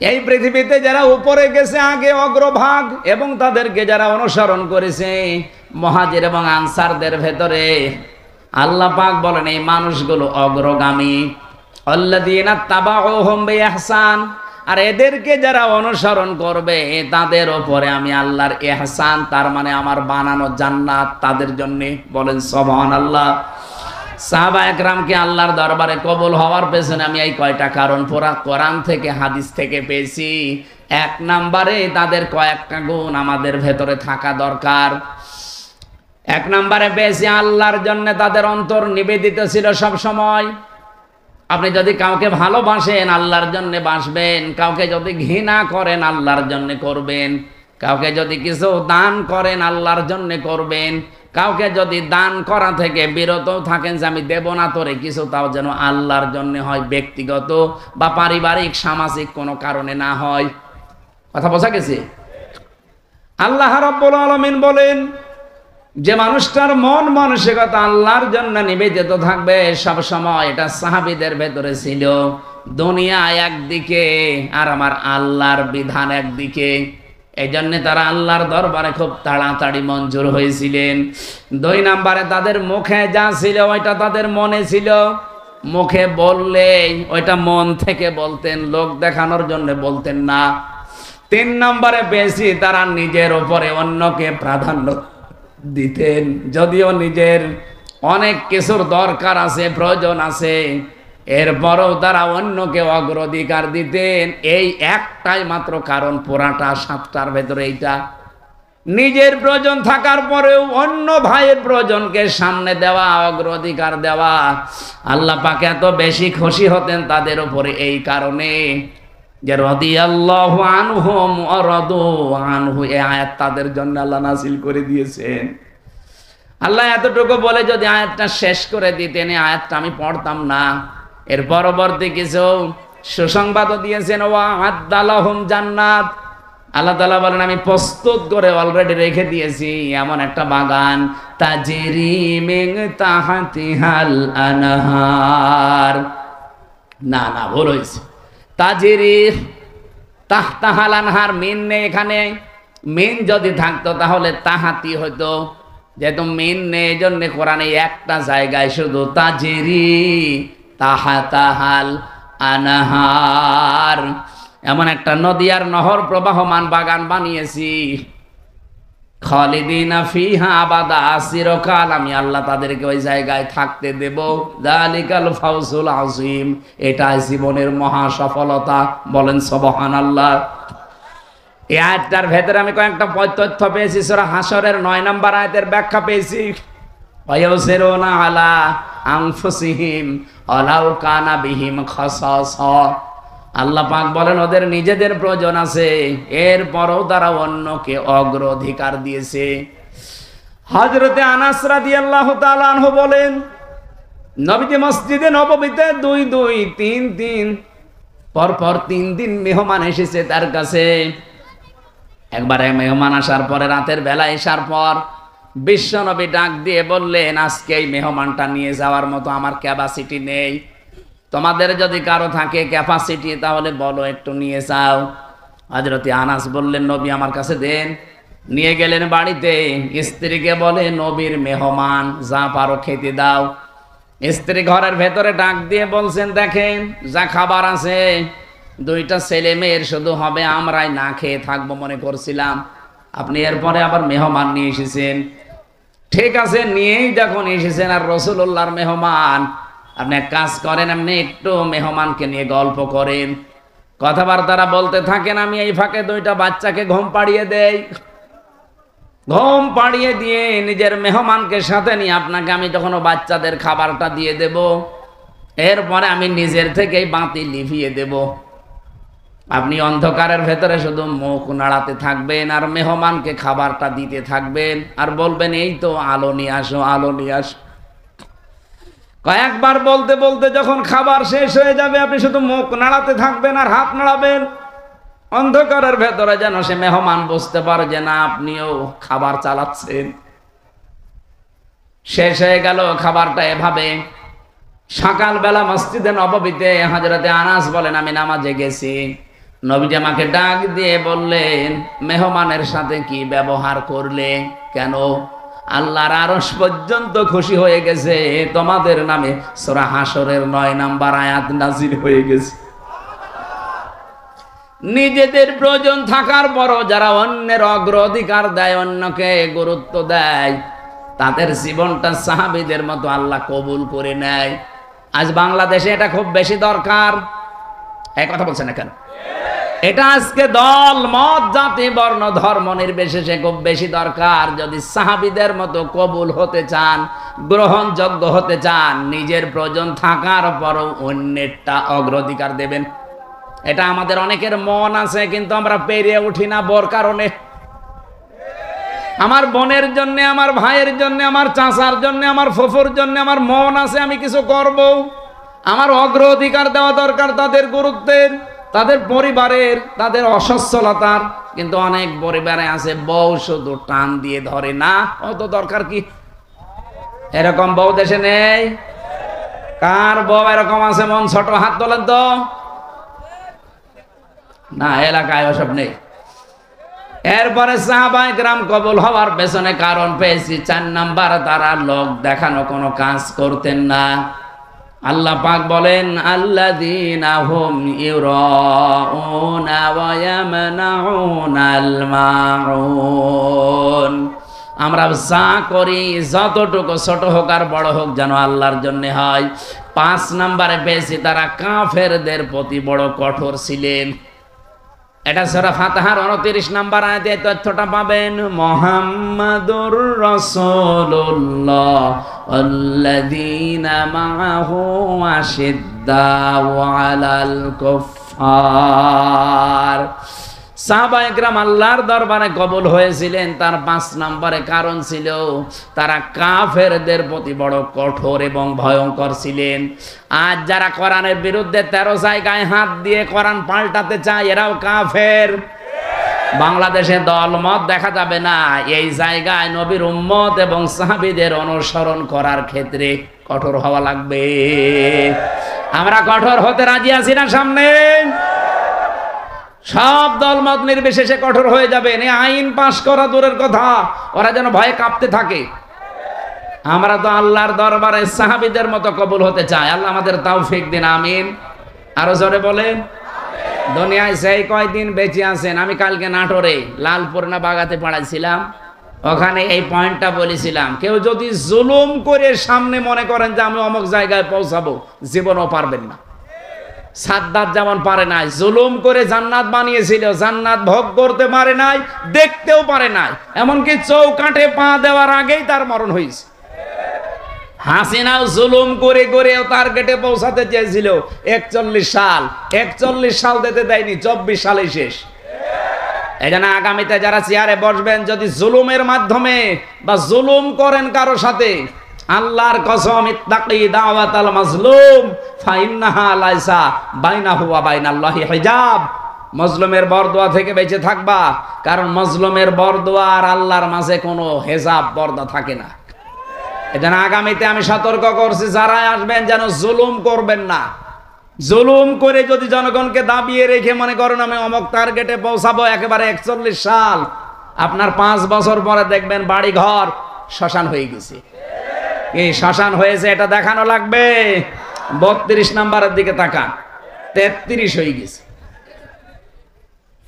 এই পৃথিবীতে যারা উপরে গেছে আগে অগ্রভাগ, এবং তাদেরকে যারা অনুসরণ করেছে মুহাজির এবং আনসারদের ভেতরে, আল্লাহ পাক বলেন এই মানুষগুলো অগ্রগামী। আল্লাযীনা তাবাউহুম বিইহসান, আর এদেরকে যারা অনুসরণ করবে তাদের উপরে আমি আল্লাহর ইহসান, তার মানে আমার বানানো জান্নাত তাদের জন্য। বলেন সুবহানাল্লাহ। সাহাবা একরামকে আল্লাহর দরবারে কবুল হওয়ার পেছনে আমি এই কয়টা কারণ পুরা কোরআন থেকে হাদিস থেকে পেয়েছি। এক নম্বরে তাদের কয়েকটা গুণ আমাদের ভেতরে থাকা দরকার। এক নম্বরে পেয়েছি আল্লাহর জন্য তাদের অন্তর নিবেদিত ছিল সব সময়। আপনি যদি কাউকে ভালোবাসেন আল্লাহর জন্য বাসবেন, কাউকে যদি ঘৃণা করেন আল্লাহর জন্য করবেন, কাউকে যদি কিছু দান করেন আল্লাহর জন্য করবেন, কাউকে যদি দান করা থেকে বিরত থাকেন যে আমি দেব না তোরে কিছু, তাও যেন আল্লাহর জন্য হয়, ব্যক্তিগত বা পারিবারিক সামাজিক কোনো কারণে না হয়। কথা বোঝা গেছে? আল্লাহ রাব্বুল আলামিন বলেন যে মানুষটার মন মানসিকতা আল্লাহর জন্য নিবেদিত থাকবে সব সময়, এটা সাহাবীদের ভেতরে ছিল। দুনিয়া একদিকে আর আমার আল্লাহর বিধান একদিকে, এই জন্য তারা আল্লাহর দরবারে খুব তাড়াতাড়ি মঞ্জুর হয়েছিলেন। দুই নম্বরে তাদের মুখে যা ছিল ওইটা তাদের মনে ছিল। মুখে বললে ওইটা মন থেকে বলতেন, লোক দেখানোর জন্য বলতেন না। তিন নম্বরে বেশি তারা নিজের উপরে অন্যকে প্রাধান্য দিতেন, যদিও নিজের অনেক কিছুর দরকার আছে, প্রয়োজন আছে, এরপরেও তারা অন্যকে অগ্রাধিকার দিতেন। এই একটাই মাত্র কারণ, পুরাটা সাতটার ভেতরে এইটা। নিজের প্রয়োজন থাকার পরেও অন্য ভাইয়ের প্রয়োজনকে সামনে দেওয়া, অগ্রাধিকার দেওয়া। আল্লাহ পাক এত বেশি খুশি হতেন তাদের উপরে এই কারণে যে রাদিয়াল্লাহু আনহুম ওয়া রাদু আনহু, এই আয়াত তাদের জন্য আল্লাহ নাযিল করে দিয়েছেন। আল্লাহ এতটুকু বলে যদি আয়াতটা শেষ করে দিতেন, এই আয়াতটা আমি পড়তাম না। এর পরবর্তী কিছু সুসংবাদও দিয়েছেন, ওয়া আ'আদ্দালাহুম জান্নাত। আল্লাহ তাআলা বলেন আমি প্রস্তুত করে অলরেডি রেখে দিয়েছি এমন একটা বাগান, তাজরি মিন তাহতিহাল আনহার। না না, ভুল হয়েছে। তাজরি তাহতাহাল আনহার, মিন নেই এখানে। মিন যদি থাকতো তাহলে তাহাতি হইতো, যেহেতু মিন নেই এই জন্য কোরআনে একটা জায়গায় শুধু তাজরি তাহাতাহাল আনহার, এমন একটা নদী আর নহর প্রবাহমান বাগান বানিয়েছি। খালিদিনা ফিহা আবাদা, চিরকাল আমি আল্লাহ তাদেরকে ওই জায়গায় থাকতে দেব। যালিকাল ফাউজুল আযীম, এটা জীবনের মহা সফলতা। বলেন সুবহানাল্লাহ। এই আয়াতটার ভেতরে আমি কয়েকটা তথ্য পেয়েছি। সূরা হাশরের 9 নম্বর আয়াতের ব্যাখ্যা পেয়েছি। ওয়ায়ুসিরুনা আলা আনফুসিহিম ওয়ালাউ কানা বিহিম খাসাসা। আল্লাহ পাক বলেন ওদের নিজেদের প্রয়োজন আছে, এরপরও তারা অন্যকে অগ্রাধিকার দিয়েছে। হযরতে আনাস রাদিয়াল্লাহু তাআলা আনহু বলেন নবীজি মসজিদে নববীতে 2-2-3-3 পরপর 3 দিন মেহমান এসেছে তার কাছে। একবারে মেহমান আসার পরে রাতের বেলা আসার পর বিশ্বনবী ডাক দিয়ে বললেন আজকে এই মেহমানটা নিয়ে যাওয়ার মতো আমার ক্যাপাসিটি নেই, তোমাদের যদি কারো থাকে ক্যাপাসিটি তাহলে বলো একটু নিয়ে যাও। হযরত আনাস বললেন নবী আমার কাছে দেন। নিয়ে গেলেন বাড়িতে, স্ত্রীকে বলে নবীর মেহমান, যা পারো খেতে দাও। স্ত্রী ঘরের ভেতরে ডাক দিয়ে বলছেন দেখেন যা খাবার আছে, 2টা ছেলে মেয়ের শুধু হবে, আমরাই না খেয়ে থাকবো মনে করছিলাম, আপনি এরপরে আবার মেহমান নিয়ে এসেছেন। ঠিক আছে, নিয়েই যখন এসেছেন আর রাসূলুল্লাহর মেহমান, আপনি এক কাজ করেন, আপনি একটু মেহমানকে নিয়ে গল্প করেন, কথাবার্তারা বলতে থাকেন, আমি এই ফাঁকে 2টা বাচ্চাকে ঘুম পাড়িয়ে দেই। ঘুম পাড়িয়ে দিয়ে নিজের মেহমানকে সাথে নিয়ে আপনাকে আমি যখন বাচ্চাদের খাবারটা দিয়ে দেব, এরপরে আমি নিজের থেকেই বাতি লিভিয়ে দেব। আপনি অন্ধকারের ভেতরে শুধু মুখ নাড়াতে থাকবেন আর মেহমানকে খাবারটা দিতে থাকবেন আর বলবেন এই তো আলো নিয়ে আসো, আলো নিয়ে আসো। কয়েকবার বলতে বলতে যখন খাবার শেষ হয়ে যাবে আপনি শুধু মুখ নাড়াতে থাকবেন আর হাত নাড়াবেন, অন্ধকারের ভেতরে যেন সে মেহমান বুঝতে পারে যে না আপনিও খাবার চালাচ্ছেন। শেষ হয়ে গেল খাবারটা এভাবে। সকালবেলা মসজিদে নববীতে হযরতে আনাস বলেন আমি নামাজে গেছি, নবীজি আমাকে ডাক দিয়ে বললেন, মেহমানের সাথে কি ব্যবহার করলে? কেন? আল্লাহর আরশ পর্যন্ত খুশি হয়ে গেছে, তোমাদের নামে সূরা হাশরের 9 নাম্বার আয়াত নাযিল হয়ে গেছে। নিজেদের প্রয়োজন থাকার পরও যারা অন্যের অগ্রাধিকার দেয়, অন্যকে গুরুত্ব দেয়, তাদের জীবনটা সাহাবীদের মতো আল্লাহ কবুল করে নেয়। আজ বাংলাদেশে এটা খুব বেশি দরকার। এক কথা বলছেন না কেন? এটা আজকে দল মত জাতি বর্ণ ধর্ম নির্বিশেষে খুব বেশি দরকার। যদি সাহাবীদের মতো কবুল হতে চান, গ্রহণযোগ্য হতে চান, নিজের প্রয়োজন থাকার পরও অন্যেরটা অগ্রাধিকার দেবেন। এটা আমাদের অনেকের মন আছে, কিন্তু আমরা পেরিয়ে উঠি না বড় কারণে। আমার বোনের জন্য, আমার ভাইয়ের জন্য, আমার চাচার জন্য, আমার ফুফুর জন্য আমার মন আছে, আমি কিছু করব। আমার অগ্রাধিকার দেওয়া দরকার তাদের গুরুত্বের, তাদের পরিবারের, তাদের অসচ্ছলতার। কিন্তু অনেক পরিবারে আছে বউ শুধু টান দিয়ে ধরে, না অত দরকার কি? এরকম বউ দেশে নেই? কার বউ এরকম আছে মন ছোট? হাত তোলেন তো। না, এলাকায় ওসব নেই। এরপরে সাহাবায়ে কেরাম কবুল হওয়ার পেছনে কারণ পেয়েছি 4 নাম্বার, তারা লোক দেখানো কোনো কাজ করতেন না। আল্লাহ পাক বলেন, আল্লাযীনা হুম ইউরাউনা ওয়া ইয়ামনাউনাল মাউন। আমরা যা করি, যতটুকু ছোট হোক আর বড় হোক, যেন আল্লাহর জন্য হয়। 5 নাম্বারে পেয়েছি তারা কাফেরদের প্রতি বড় কঠোর ছিলেন। এটা সূরা ফাতিহার 29 নাম্বার আয়াতে এই তথ্যটা পাবেন। মুহাম্মাদুর রাসূলুল্লাহ ওয়াল্লাযীনা মাআহু আশিদ্দাউ আলাল কুফফার। সাহাবায়ে কেরাম আল্লাহর দরবারে কবুল হয়েছিলেন, তার 5 নম্বরে কারণ ছিল তারা কাফেরদের প্রতি বড় কঠোর এবং ভয়ঙ্কর ছিলেন। আজ যারা কোরআনের বিরুদ্ধে 13 জায়গায় হাত দিয়ে কোরআন পাল্টাতে চায়, এরাও কাফের। বাংলাদেশে দলমত দেখা যাবে না, এই জায়গায় নবীর উম্মত এবং সাহাবীদের অনুসরণ করার ক্ষেত্রে কঠোর হওয়া লাগবে। আমরা কঠোর হতে রাজি আছি না? সামনে সব দলমত নির্বিশেষে কঠোর হয়ে যাবে। আইন পাশ করা দূরের কথা, ওরা যেন ভয়ে কাঁপতে থাকে। আমরা তো আল্লাহর দরবারে সাহাবীদের মতো কবুল হতে চাই। আল্লাহ আমাদের তৌফিক দিন, আমিন। আরো জোরে বলেন। দুনিয়ায় সেই কয়দিন বেঁচে আছেন। আমি কালকে নাটোরে লালপুর না বাগাতে পড়াইছিলাম, ওখানে এই পয়েন্টটা বলেছিলাম, কেউ যদি জুলুম করে সামনে মনে করেন যে আমি অমুক জায়গায় পৌঁছাবো, জীবনও পারবেন না। সাদ্দাত যেমন পারে নাই, জুলুম করে জান্নাত বানিয়েছিল, জান্নাত ভোগ করতে পারে নাই, দেখতেও পারে নাই, এমনকি চৌকাঠে পা দেওয়ার আগেই তার মরণ হয়েছে। হাসিনাও জুলুম করে করে টার্গেটে পৌঁছাতে চেয়েছিল 41 সাল, 41 সাল দিতে দেয়নি, 24 সালে শেষ। এই জন্য আগামীতে যারা চেয়ারে বসবেন, যদি জুলুমের মাধ্যমে বা জুলুম করেন কারো সাথে, আল্লাহর কসম, ইত্তাকি দাওয়াতাল মাজলুম ফাইন্নাহা লাইসা বাইনাহু ওয়া বাইনাল্লাহি হিজাব। মজলুমের বরদোয়া থেকে বেঁচে থাকবা, কারণ মজলুমের বরদোয়া আর আল্লাহর মাঝে কোনো হেজাব পর্দা থাকে না। এজন্য আগামীতে আমি সতর্ক করছি, যারা আসবেন যেন জুলুম করবেন না। জুলুম করে যদি জনগণকে দাবিয়ে রেখে মনে করেন আমি অমুক টার্গেটে পৌঁছাবো একেবারে 41 সাল, আপনার 5 বছর পরে দেখবেন বাড়ি ঘর শ্মশান হয়ে গেছে। এই শ্মশান হয়েছে এটা দেখানো লাগবে। 32 নাম্বারের দিকে তাকান, 33 হয়ে গেছে।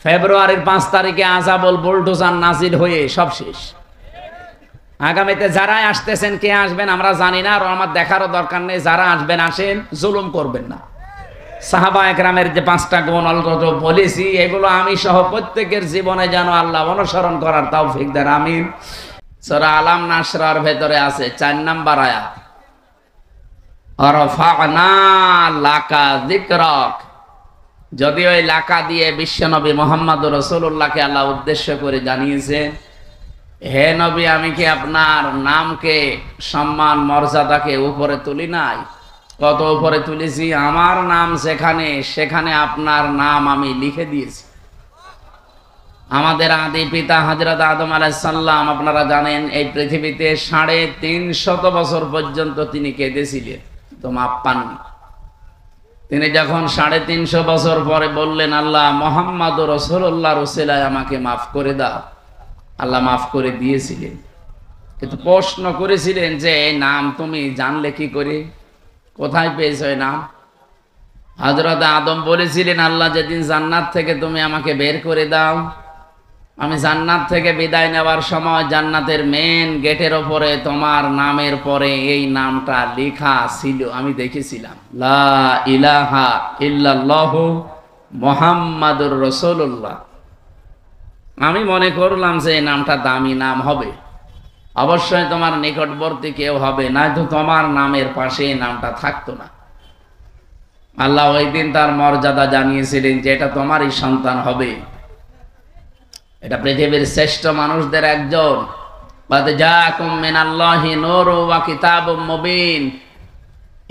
ফেব্রুয়ারির 5 তারিখে আযাবুল বুলডোজার নাজিল হয়ে সব শেষ। আগামীতে যারা আসতেছেন, কে আসবেন আমরা জানি না, আর আমার দেখারও দরকার নেই। যারা আসবেন আসেন, জুলুম করবেন না। সাহাবায়ে কেরামের যে 5টা গুণ অন্তত বলেছি, এগুলো আমি সহ প্রত্যেকের জীবনে যেন আল্লাহ অনুসরণ করার তৌফিক দেন, আমিন। সূরা আলাম নাসরার ভেতরে আছে 4 নাম্বার আয়াত, আরফা'না লাকা যিকরাক। যদি ওই লাকা দিয়ে বিশ্বনবী মুহাম্মদুর রাসূলুল্লাহকে আল্লাহ উদ্দেশ্য করে জানিয়েছে, হে নবী, আমি কি আপনার নামকে, সম্মান মর্যাদাকে উপরে তুলি নাই? কত উপরে তুলেছি। আমার নাম যেখানে, সেখানে আপনার নাম আমি লিখে দিয়েছি। আমাদের আদি পিতা হযরত আদম আলাইহিস সালাম, আপনারা জানেন, এই পৃথিবীতে 350 বছর পর্যন্ত তিনি কেঁদেছিলেন, তো মাপ পাননি। তিনি যখন 350 বছর পরে বললেন, আল্লাহ মুহাম্মদ রাসূলুল্লাহর ওসিলায় আমাকে মাফ করে দাও, আল্লাহ মাফ করে দিয়েছিলেন। কিন্তু প্রশ্ন করেছিলেন যে এই নাম তুমি জানলে কি করে, কোথায় পেয়েছো এই নাম? হযরত আদম বলেছিলেন, আল্লাহ যেদিন জান্নাত থেকে তুমি আমাকে বের করে দাও, আমি জান্নাত থেকে বিদায় নেওয়ার সময় জান্নাতের মেন গেটের ওপরে তোমার নামের পরে এই নামটা লেখা ছিল, আমি দেখেছিলাম, লা ইলাহা ইল্লাল্লাহু মুহাম্মাদুর রাসূলুল্লাহ। আমি মনে করলাম যে এই নামটা দামি নাম হবে, অবশ্যই তোমার নিকটবর্তী কেউ হবে, নয়তো তোমার নামের পাশে এই নামটা থাকতো না। আল্লাহ ওই দিন তার মর্যাদা জানিয়েছিলেন যে এটা তোমারই সন্তান হবে, এটা পৃথিবীর শ্রেষ্ঠ মানুষদের একজন। বাদ জাকুম মিনাল্লাহি নূরু ওয়া কিতাবুম মুবিন,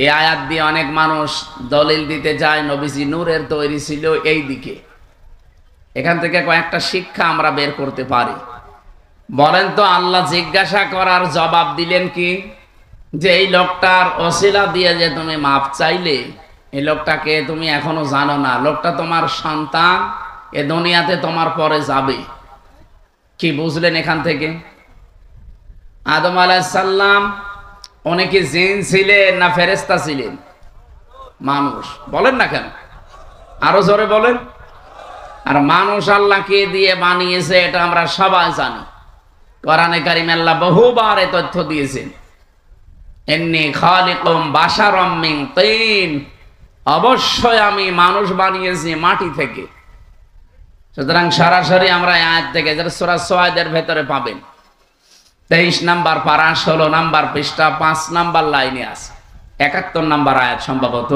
এই আয়াত দিয়ে অনেক মানুষ দলিল দিতে যায় নবীজি নূরের তৈরি ছিল এই দিকে। এখান থেকে কয়েকটা শিক্ষা আমরা বের করতে পারি। বলেন তো, আল্লাহ জিজ্ঞাসা করার জবাব দিলেন কি, যে এই লোকটার ওসিলা দিয়ে যে তুমি মাফ চাইলে, এই লোকটাকে তুমি এখনো জানো না, লোকটা তোমার সন্তান, এ দুনিয়াতে তোমার পরে যাবে। কি বুঝলেন এখান থেকে? আদম আলাইহিস সালাম উনি কি জিন ছিলেন না ফেরেশতা ছিলেন? মানুষ। বলেন না কেন, আরো জোরে বলেন। আর মানুষ আল্লাহ কে দিয়ে বানিয়েছে এটা আমরা সবাই জানি। কোরআনে কারিমে আল্লাহ বহুবার এই তথ্য দিয়েছেন, ইন্নী খালিকুম বাশারাম মিন তিন, অবশ্যই আমি মানুষ বানিয়েছি মাটি থেকে। সুতরাং সরাসরি আমরা এই আয়াত থেকে, যেটা সূরা সুয়াদের ভেতরে পাবেন, 23 নাম্বার পারা 16 নাম্বার পৃষ্ঠা 5 নাম্বার লাইনে আছে, 71 নাম্বার আয়াত সম্ভবত।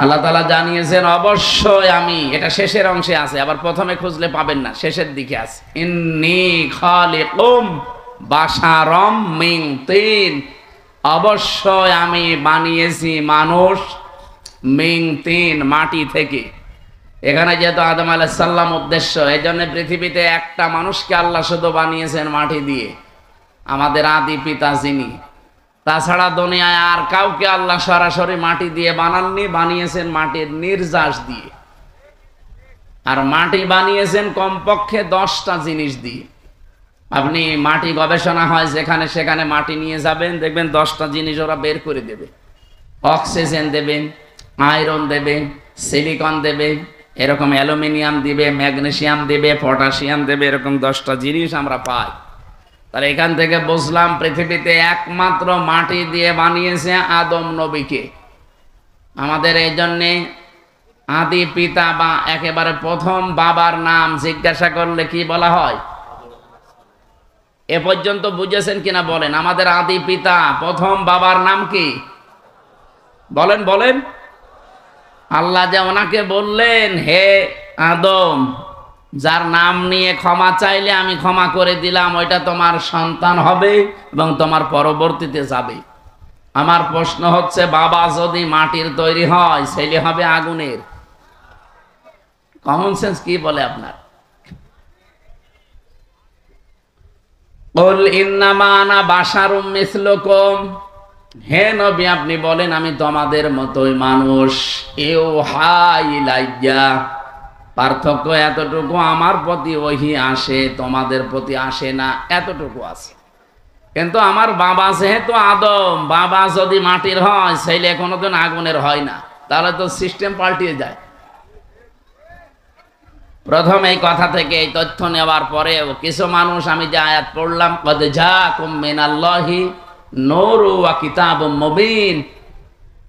আল্লাহ তাআলা জানিয়েছেন অবশ্যই আমি, এটা শেষের অংশে আছে, আবার প্রথমে খুঁজলে পাবেন না, শেষের দিকে আছে, ইন্নী খালিকুম বাশারাম মিন তিন, অবশ্যই আমি বানিয়েছি মানুষ মিন তিন, মাটি থেকে। এখানে যেহেতু আদম আলাইহিস সালাম উদ্দেশ্য, এই জন্য পৃথিবীতে একটা মানুষকে আল্লাহ শুধু বানিয়েছেন মাটি দিয়ে, আমাদের আদি পিতা যিনি। তাছাড়া দুনিয়ায় আর কাউকে আল্লাহ সরাসরি মাটি দিয়ে বানাননি, বানিয়েছেন মাটির নির্যাস দিয়ে। আর মাটি বানিয়েছেন কমপক্ষে 10টা জিনিস দিয়ে। আপনি মাটি গবেষণা হয় যেখানে সেখানে মাটি নিয়ে যাবেন, দেখবেন 10টা জিনিস ওরা বের করে দেবে। অক্সিজেন দেবেন, আয়রন দেবে, সিলিকন দেবে, এরকম অ্যালুমিনিয়াম দিবে, ম্যাগনেসিয়াম দেবে, পটাশিয়াম দেবে, এরকম 10টা জিনিস আমরা পাই। তাহলে এখান থেকে বুঝলাম পৃথিবীতে একমাত্র মাটি দিয়ে বানিয়েছে আদম নবীকে। আমাদের এই জন্যে আদি পিতা বা একেবারে প্রথম বাবার নাম জিজ্ঞাসা করলে কি বলা হয়? এ পর্যন্ত বুঝেছেন কিনা বলেন? আমাদের আদি পিতা প্রথম বাবার নাম কি? বলেন বলেন। আল্লাহ যে ওনাকে বললেন, হে আদম, যার নাম নিয়ে ক্ষমা চাইলে আমি ক্ষমা করে দিলাম, ওইটা তোমার সন্তান হবে এবং তোমার পরবর্তীতে যাবে। আমার প্রশ্ন হচ্ছে, বাবা যদি মাটির তৈরি হয়, ছেলে হবে আগুনের। কমন সেন্স কি বলে আপনার? কুল ইন্নামা আনা বাশারুম মিসলুকুম, হে নবী আপনি বলেন আমি তোমাদের মতোই মানুষ। ইউহা ইলাইয়া, পার্থক্য এতটুকু, আমার প্রতি ওহী আসে, তোমাদের প্রতি আসে না, এতটুকু আছে। কিন্তু আমার বাবা যেহেতু আদম, বাবা যদি মাটির হয়, ছেলে কোনোদিন আগুনের হয় না, তাহলে তো সিস্টেম পাল্টিয়ে যায়। প্রথম এই কথা থেকে এই তথ্য নেওয়ার পরেও কিছু মানুষ, আমি যে আয়াত পড়লাম, কদ জাকুম মিনাল্লাহি নূরু ওয়া কিতাবুম মুবিন,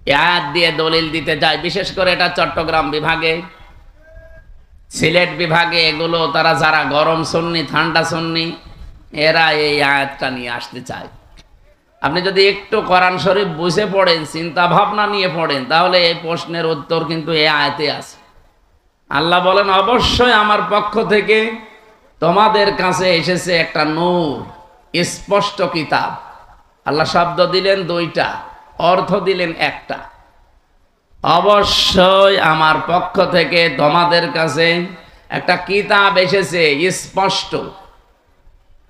এই আয়াত দিয়ে দলিল দিতে যায়। বিশেষ করে এটা চট্টগ্রাম বিভাগে, সিলেট বিভাগে, এগুলো তারা যারা গরম সুন্নি, ঠান্ডা সুন্নি, এরা এই আয়াতটা নিয়ে আসতে চায়। আপনি যদি একটু কোরআন শরীফ বুঝে পড়েন, চিন্তা ভাবনা নিয়ে পড়েন, তাহলে এই প্রশ্নের উত্তর কিন্তু এই আয়াতে আছে। আল্লাহ বলেন অবশ্যই আমার পক্ষ থেকে তোমাদের কাছে এসেছে একটা নূর, স্পষ্ট কিতাব। আল্লাহ শব্দ দিলেন 2টা, অর্থ দিলেন একটা। অবশ্যই আমার পক্ষ থেকে তোমাদের কাছে একটা কিতাব এসেছে স্পষ্ট।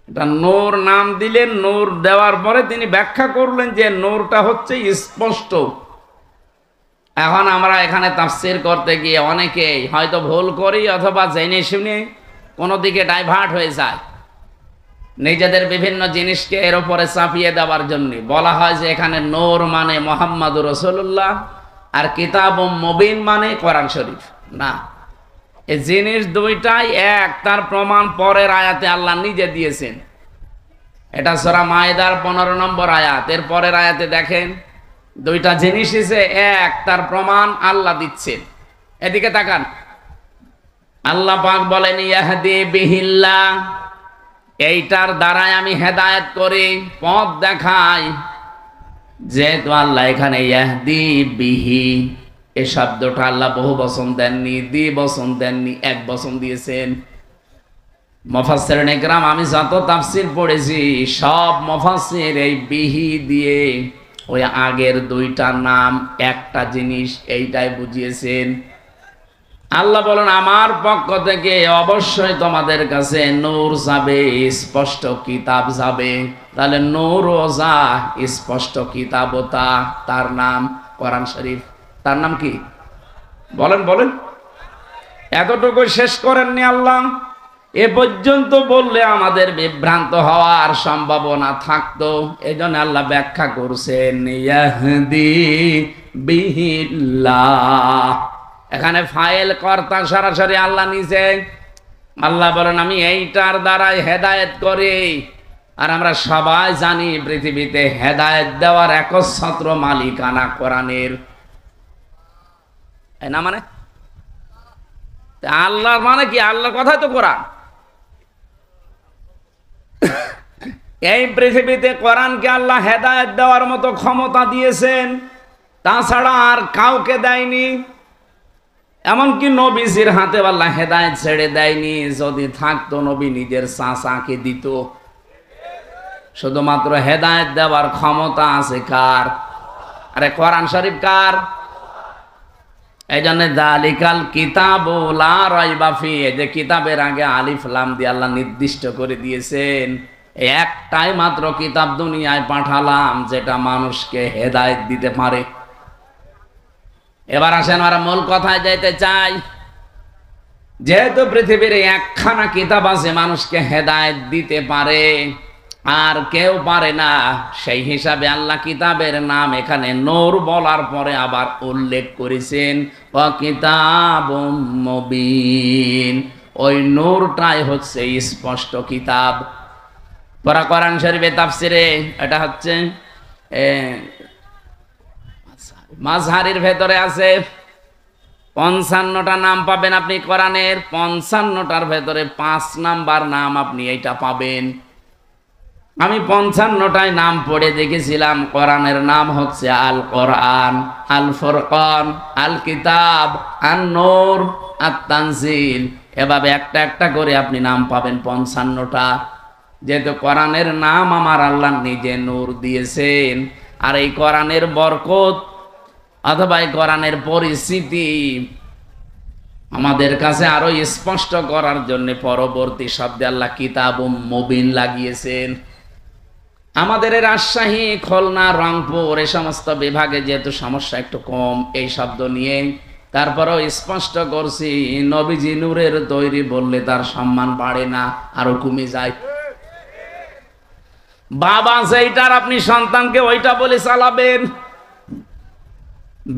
এটা নূর নাম দিলেন, নূর দেওয়ার পরে তিনি ব্যাখ্যা করলেন যে নূরটা হচ্ছে স্পষ্ট। এখন আমরা এখানে তাফসীর করতে গিয়ে অনেকেই হয়তো ভুল করি অথবা জেনে শুনে কোনো দিকে ডাইভার্ট হয়ে যায়, নিজেদের বিভিন্ন জিনিসকে এর উপরে চাপিয়ে দেওয়ার জন্য বলা হয় যে এখানে নূর মানে মুহাম্মাদুর রাসূলুল্লাহ আর কিতাবুম মুবিন মানে কোরআন শরীফ। না, এই জিনিস দুইটাই এক, তার প্রমাণ পরের আয়াতে আল্লাহ নিজে দিয়েছেন। এটা সূরা মায়েদার 15 নম্বর আয়াত, এর পরের আয়াতে দেখেন দুইটা জিনিস যে এক, তার প্রমাণ আল্লাহ দিচ্ছেন। এদিকে তাকান, আল্লাহ পাক বলেন ইয়াহদি বিহিল্লাহ, এইটার দ্বারাই আমি হেদায়েত করি, পথ দেখাই। যেহেতু আল্লাহ এখানে ইয়াহদি বিহি এই শব্দটা আল্লাহ বহু বচন দেননি, দ্বিবচন দেননি, এক বচন দিয়েছেন। মুফাসসিরিন ইকরাম আমি যত তাফসীর পড়েছি সব মুফাসসির এই বিহি দিয়ে ওই আগের দুইটা নাম একটা জিনিস এইটাই বুঝিয়েছেন। আল্লাহ বলেন আমার পক্ষ থেকে অবশ্যই তোমাদের কাছে নূর যাবে, স্পষ্ট কিতাব যাবে। তাহলে নূর ও যা, স্পষ্ট কিতাবও তা, তার নাম কোরআন শরীফ। তার নাম কি বলেন বলেন? এতটুকু শেষ করেননি আল্লাহ, এ পর্যন্ত বললে আমাদের বিভ্রান্ত হওয়ার সম্ভাবনা থাকতো। এই জন্য আল্লাহ ব্যাখ্যা করছেন ইয়াহদি বিহিল্লাহ। এখানে ফাইল কর্তা সরাসরি আল্লাহ নিজে। আল্লাহ বলেন আমি এইটার দ্বারাই হেদায়েত করি। আর আমরা সবাই জানি পৃথিবীতে হেদায়েত দেওয়ার একচ্ছত্র মালিকানা কোরআনের। না মানে আল্লাহর মানে কি? আল্লাহর কথাই তো কোরআন। এই পৃথিবীতে কোরআনকে আল্লাহ হেদায়েত দেওয়ার মতো ক্ষমতা দিয়েছেন, তাছাড়া আর কাউকে দেয়নি। এমনকি নবীজির হাতে আল্লাহ হেদায়েত ছেড়ে দেয়নি। যদি থাকতো নবী নিজের চাচাকে দিত। শুধুমাত্র হেদায়েত দেওয়ার ক্ষমতা আছে কার? আরে কোরআন শরীফ কার? এই জন্য যালিকাল কিতাবু লা রাইবা ফি, যে কিতাবের আগে আলিফ লাম দিয়ে আল্লাহ নির্দিষ্ট করে দিয়েছেন একটাই মাত্র কিতাব দুনিয়ায় পাঠালাম যেটা মানুষকে হেদায়েত দিতে পারে। এবার আসেন আমরা মূল কথায় যাইতে চাই। যেহেতু পৃথিবীর একখানা কিতাব আছে মানুষকে হেদায়েত দিতে পারে, আর কেউ পারে না, সেই হিসাবে আল্লাহ কিতাবের নাম এখানে নূর বলার পরে আবার উল্লেখ করেছেন ওয়া কিতাবুম মুবিন। ওই নূরটাই হচ্ছে স্পষ্ট কিতাব। পরা কোরআন শরীফে তাফসিরে এটা হচ্ছে মাযহারের ভেতরে আছে 55টা নাম পাবেন আপনি কোরআনের। 55টার ভেতরে 5 নাম্বার নাম আপনি এইটা পাবেন। আমি 55টায় নাম পড়ে দেখেছিলাম। কোরআনের নাম হচ্ছে আল কোরআন, আল ফুরকান, আল কিতাব, আন নূর, আত তানজিল। এভাবে একটা একটা করে আপনি নাম পাবেন 55টা। যেহেতু কোরআনের নাম আমার আল্লাহ নিজে নূর দিয়েছেন, আর এই কোরআনের বরকত অথবা এই কোরআনের পরিস্থিতি আমাদের কাছে আরো স্পষ্ট করার জন্য পরবর্তী শব্দে আল্লাহ কিতাবুম মুবিন লাগিয়েছেন। আমাদের রাজশাহী, খুলনা, রংপুর এই সমস্ত বিভাগে যেহেতু সমস্যা একটু কম এই শব্দ নিয়ে, তারপরেও স্পষ্ট করছি নবীজি নূরের তৈরি বললে তার সম্মান বাড়ে না, আরো কমে যায়। বাবা যেইটার আপনি সন্তানকে ওইটা বলে চালাবেন।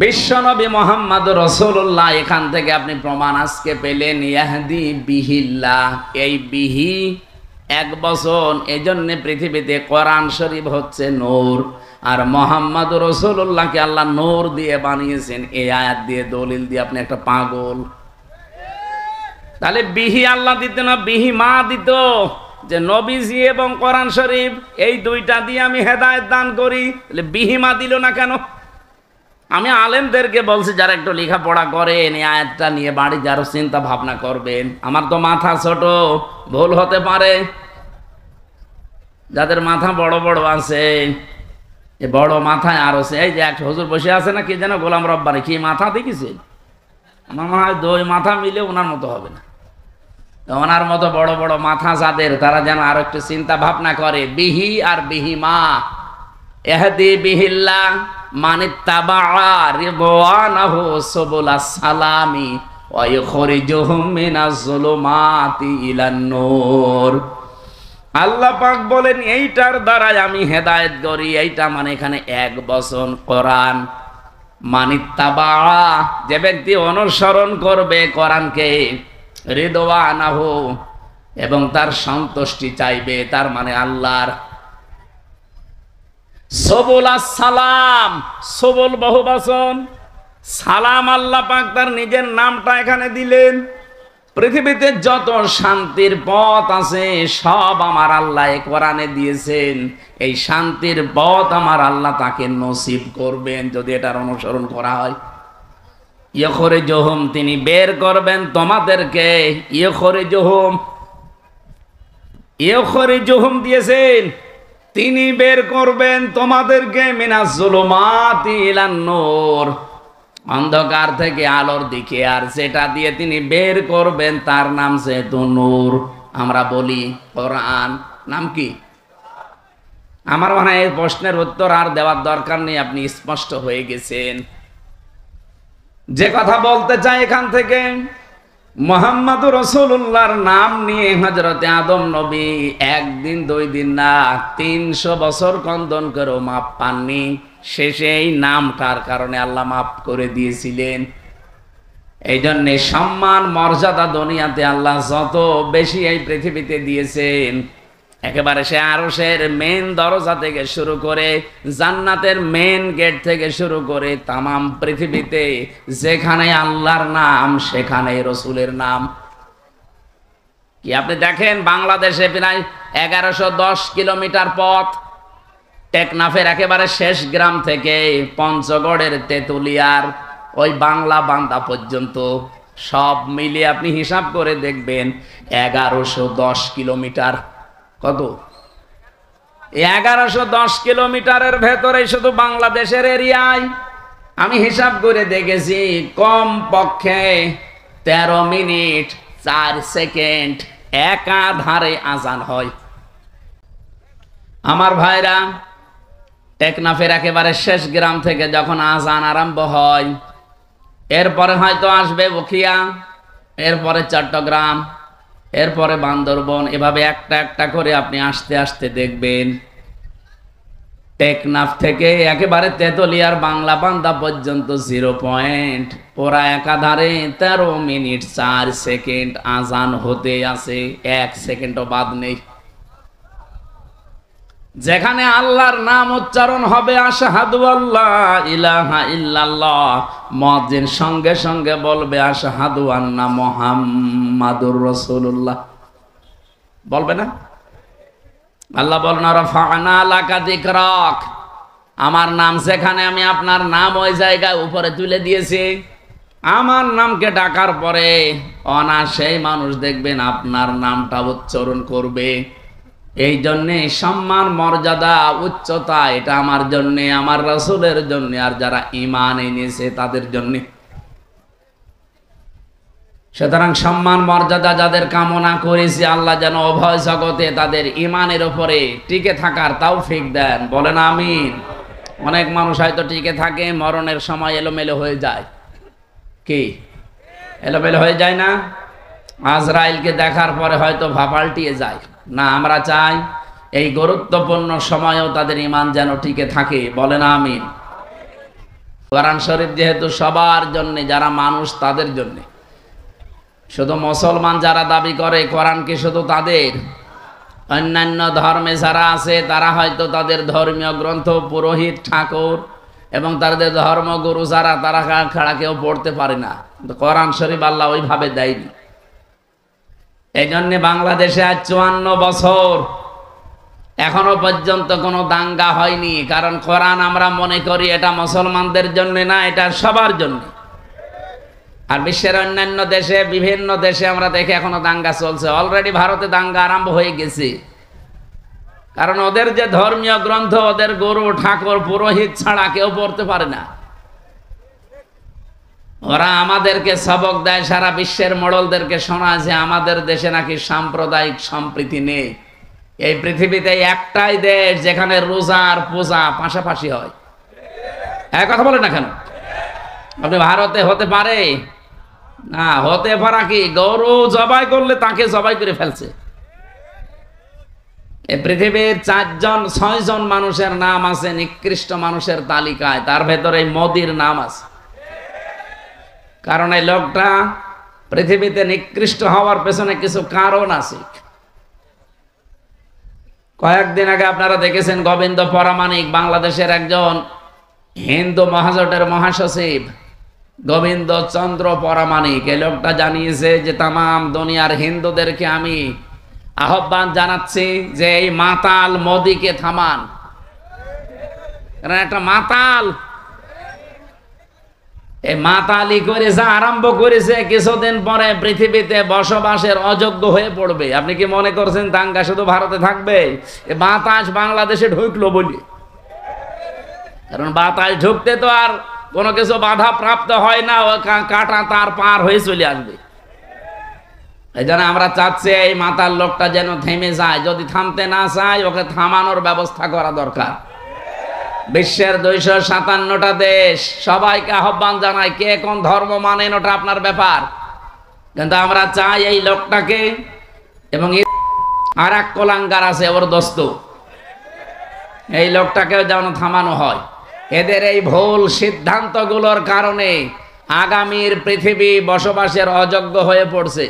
বিশ্বনবী মুহাম্মদ রাসূলুল্লাহ, এখান থেকে আপনি প্রমাণ আজকে পেলেন ইয়াহদি বিহিল্লাহ। এই বিহি এক বচন, এজন্য পৃথিবীতে কোরআন শরীফ হচ্ছে নূর, আর মুহাম্মদ রাসূলুল্লাহকে আল্লাহ নূর দিয়ে বানিয়েছেন। এই আয়াত দিয়ে দলিল দিয়ে আপনি একটা পাগল। তাহলে বিহি আল্লাহ দিত না, বিহি মা দিত, যে নবীজি এবং কোরআন শরীফ এই দুইটা দিয়ে আমি হেদায়েত দান করি। তাহলে বিহি মা দিল না কেন? আমি আলেমদেরকে বলছি যারা একটু লেখাপড়া করেন এই আয়াতটা নিয়ে বাড়ি যারা চিন্তা ভাবনা করবেন। আমার তো মাথা ছোট, ভুল হতে পারে। যাদের মাথা বড় বড় আছে, এ বড় মাথায় আরো এই যে এক হুজুর বসে আছে না, কি যেন গোলাম রব্বানি, কি মাথা দেখেছে? আমার মনে হয় 2 মাথা মিলে ওনার মতো হবে না। ওনার মতো বড় বড় মাথা যাদের, তারা যেন আরো একটু চিন্তা ভাবনা করে। বিহি আর বিহিমা, ইহদি বিহিল্লাহ, মানিত্তাবা রিদওয়ানাহু সুবুলাস সালামি ওয়া ইখরিজুহুম মিনাজ যুলুমাতি ইলান নূর। আল্লাহ পাক বলেন এইটার দ্বারাই আমি হেদায়েত করি। এইটা মানে এখানে এক বচন কোরআন। মানিত্তাবা, যে ব্যক্তি অনুসরণ করবে কোরআনকে, রিদওয়ানাহু, এবং তার সন্তুষ্টি চাইবে, তার মানে আল্লাহর। সবুলাস সালাম, সবুল বহুবচন, সালাম আল্লাহ পাক তার নিজের নামটা এখানে দিলেন। পৃথিবীতে যত শান্তির পথ আছে সব আমার আল্লাহ কোরআনে দিয়েছেন। এই শান্তির পথ আমার আল্লাহ তাকে নসিব করবেন যদি এটার অনুসরণ করা হয়। ইখরিজুহুম, তিনি বের করবেন তোমাদেরকে। ইখরিজুহুম দিয়েছেন, তিনি বের করবেন তোমাদেরকে মিনাজ যুলুমাতি ইলান নূর, অন্ধকার থেকে আলোর দিকে। আর যেটা দিয়ে তিনি বের করবেন তার নাম যেহেতু নূর, আমরা বলি কোরআন। নাম কি? আমার মনে হয় এই প্রশ্নের উত্তর আর দেওয়ার দরকার নেই, আপনি স্পষ্ট হয়ে গেছেন। যে কথা বলতে চাই এখান থেকে, মুহাম্মদুর রাসূলুল্লাহর নাম নিয়ে হযরতে আদম নবী একদিন 2 দিন না 300 বছর কন্দন করেও মাপ পাননি। শেষে এই নামটার কারণে আল্লাহ মাফ করে দিয়েছিলেন। এই জন্যে সম্মান মর্যাদা দুনিয়াতে আল্লাহ যত বেশি এই পৃথিবীতে দিয়েছেন, একেবারে সে আরশের মেন দরজা থেকে শুরু করে জান্নাতের মেন গেট থেকে শুরু করে তামাম পৃথিবীতে যেখানে আল্লাহর নাম সেখানে রসুলের নাম। কি আপনি দেখেন বাংলাদেশে প্রায় 1110 কিলোমিটার পথ, টেকনাফের একেবারে শেষ গ্রাম থেকে পঞ্চগড়ের তেতুলিয়ার ওই বাংলা বান্দা পর্যন্ত সব মিলিয়ে আপনি হিসাব করে দেখবেন 1110 কিলোমিটার। কত? 1110 কিলোমিটারের ভেতরে শুধু বাংলাদেশের এরিয়ায় আমি হিসাব করে দেখেছি কম পক্ষে 13 মিনিট 4 সেকেন্ড একাধারে আজান হয়। আমার ভাইরা, টেকনাফের একেবারে শেষ গ্রাম থেকে যখন আজান আরম্ভ হয়, এরপরে হয়তো আসবে বখিয়া, এরপরে চট্টগ্রাম, এরপরে বান্দরবন, এভাবে একটা একটা করে আপনি আস্তে আস্তে দেখবেন টেকনাফ থেকে একেবারে তেতুলিয়ার বাংলা বান্দা পর্যন্ত 0 পয়েন্ট ওরা একাধারে 13 মিনিট 4 সেকেন্ড আজান হতে আছে, 1 সেকেন্ডও বাদ নেই। যেখানে আল্লাহর নাম উচ্চারণ হবে আশহাদু আল্লা ইলাহা ইল্লাল্লাহ, মুয়াজ্জিন সঙ্গে সঙ্গে বলবে আশহাদু আন্না মুহাম্মাদুর রাসূলুল্লাহ, বলবে না? আল্লাহ বলেন রাফা'না লাকা যিকরাক, আমার নাম যেখানে আমি আপনার নাম ওই জায়গায় উপরে তুলে দিয়েছি। আমার নামকে ডাকার পরে অনায়াসেই মানুষ দেখবেন আপনার নামটা উচ্চারণ করবে। এই জন্যে সম্মান মর্যাদা উচ্চতা এটা আমার জন্যে, আমার রাসূলের জন্যে, আর যারা ঈমান এনেছে তাদের জন্যে। সুতরাং সম্মান মর্যাদা যাদের কামনা করেছি আল্লাহ যেন উভয় জগতে তাদের ঈমানের উপরে টিকে থাকার তৌফিক দেন, বলেন আমিন। অনেক মানুষ হয়তো টিকে থাকে, মরণের সময় এলোমেলো হয়ে যায়। কি এলোমেলো হয়ে যায় না? আজরাইলকে দেখার পরে হয়তো পাল্টিয়ে যায় না। আমরা চাই এই গুরুত্বপূর্ণ সময়েও তাদের ঈমান যেন টিকে থাকে, বলেন আমিন। কোরআন শরীফ যেহেতু সবার জন্য, যারা মানুষ তাদের জন্য, শুধু মুসলমান যারা দাবি করে কোরআন কি শুধু তাদের? অন্যান্য ধর্মে যারা আছে তারা হয়তো তাদের ধর্মীয় গ্রন্থ পুরোহিত ঠাকুর এবং তাদের ধর্মগুরু যারা, তারা ছাড়া কেউ পড়তে পারে না। কোরআন শরীফ আল্লাহ ওইভাবে দেয়নি। এই জন্যে বাংলাদেশে আজ 54 বছর এখনো পর্যন্ত কোনো দাঙ্গা হয়নি, কারণ কোরআন আমরা মনে করি এটা মুসলমানদের জন্য না, এটা সবার জন্য। আর বিশ্বের অন্যান্য দেশে, বিভিন্ন দেশে আমরা দেখি এখনো দাঙ্গা চলছে। অলরেডি ভারতে দাঙ্গা আরম্ভ হয়ে গেছে, কারণ ওদের যে ধর্মীয় গ্রন্থ ওদের গুরু ঠাকুর পুরোহিত ছাড়া কেউ পড়তে পারে না। ওরা আমাদেরকে সবক দেয়, সারা বিশ্বের মোড়লদেরকে শোনায় যে আমাদের দেশে নাকি সাম্প্রদায়িক সম্প্রীতি নেই। এই পৃথিবীতে একটাই দেশ যেখানে রোজা আর পূজা পাশাপাশি হয়। এক কথা বলেন না কেন? আপনি ভারতে হতে পারে না, হতে পারা কি গরু জবাই করলে তাকে জবাই করে ফেলছে। এই পৃথিবীর 4-6 জন মানুষের নাম আছে নিকৃষ্ট মানুষের তালিকায়, তার ভেতরে মোদির নাম আছে। কারণ এই লোকটা পৃথিবীতে নিকৃষ্ট হওয়ার পেছনে কিছু কারণ আছে। কয়েকদিন আগে আপনারা দেখেছেন গোবিন্দ পরামানিক, বাংলাদেশের একজন হিন্দু মহাজোটের মহাসচিব গোবিন্দ চন্দ্র পরামানিক, এই লোকটা জানিয়েছে যে তামাম দুনিয়ার হিন্দুদেরকে আমি আহ্বান জানাচ্ছি যে এই মাতাল মোদিকে থামান। কারণ একটা মাতাল, এই মাতালি করে যা আরম্ভ করেছে কিছুদিন পরে পৃথিবীতে বসবাসের অযোগ্য হয়ে পড়বে। আপনি কি মনে করছেন দাঙ্গা শুধু ভারতে থাকবে? এই বাতাস বাংলাদেশে ঢুকলো বলি, কারণ বাতাস ঢুকতে তো আর কোনো কিছু বাধা প্রাপ্ত হয় না, ও কাটা তার পার হয়ে চলে আসবে। এই জন্য আমরা চাচ্ছি এই মাতাল লোকটা যেন থেমে যায়। যদি থামতে না চায় ওকে থামানোর ব্যবস্থা করা দরকার। বিশ্বের 257টা দেশ সবাইকে আহ্বান জানায়, কে কোন ধর্ম মানেন ওটা আপনার ব্যাপার, কিন্তু আমরা চাই এই লোকটাকে, এবং আর এক কোলাঙ্গার আছে ওর দোস্ত, এই লোকটাকেও যেন থামানো হয়। এদের এই ভুল সিদ্ধান্তগুলোর কারণে আগামীর পৃথিবী বসবাসের অযোগ্য হয়ে পড়ছে।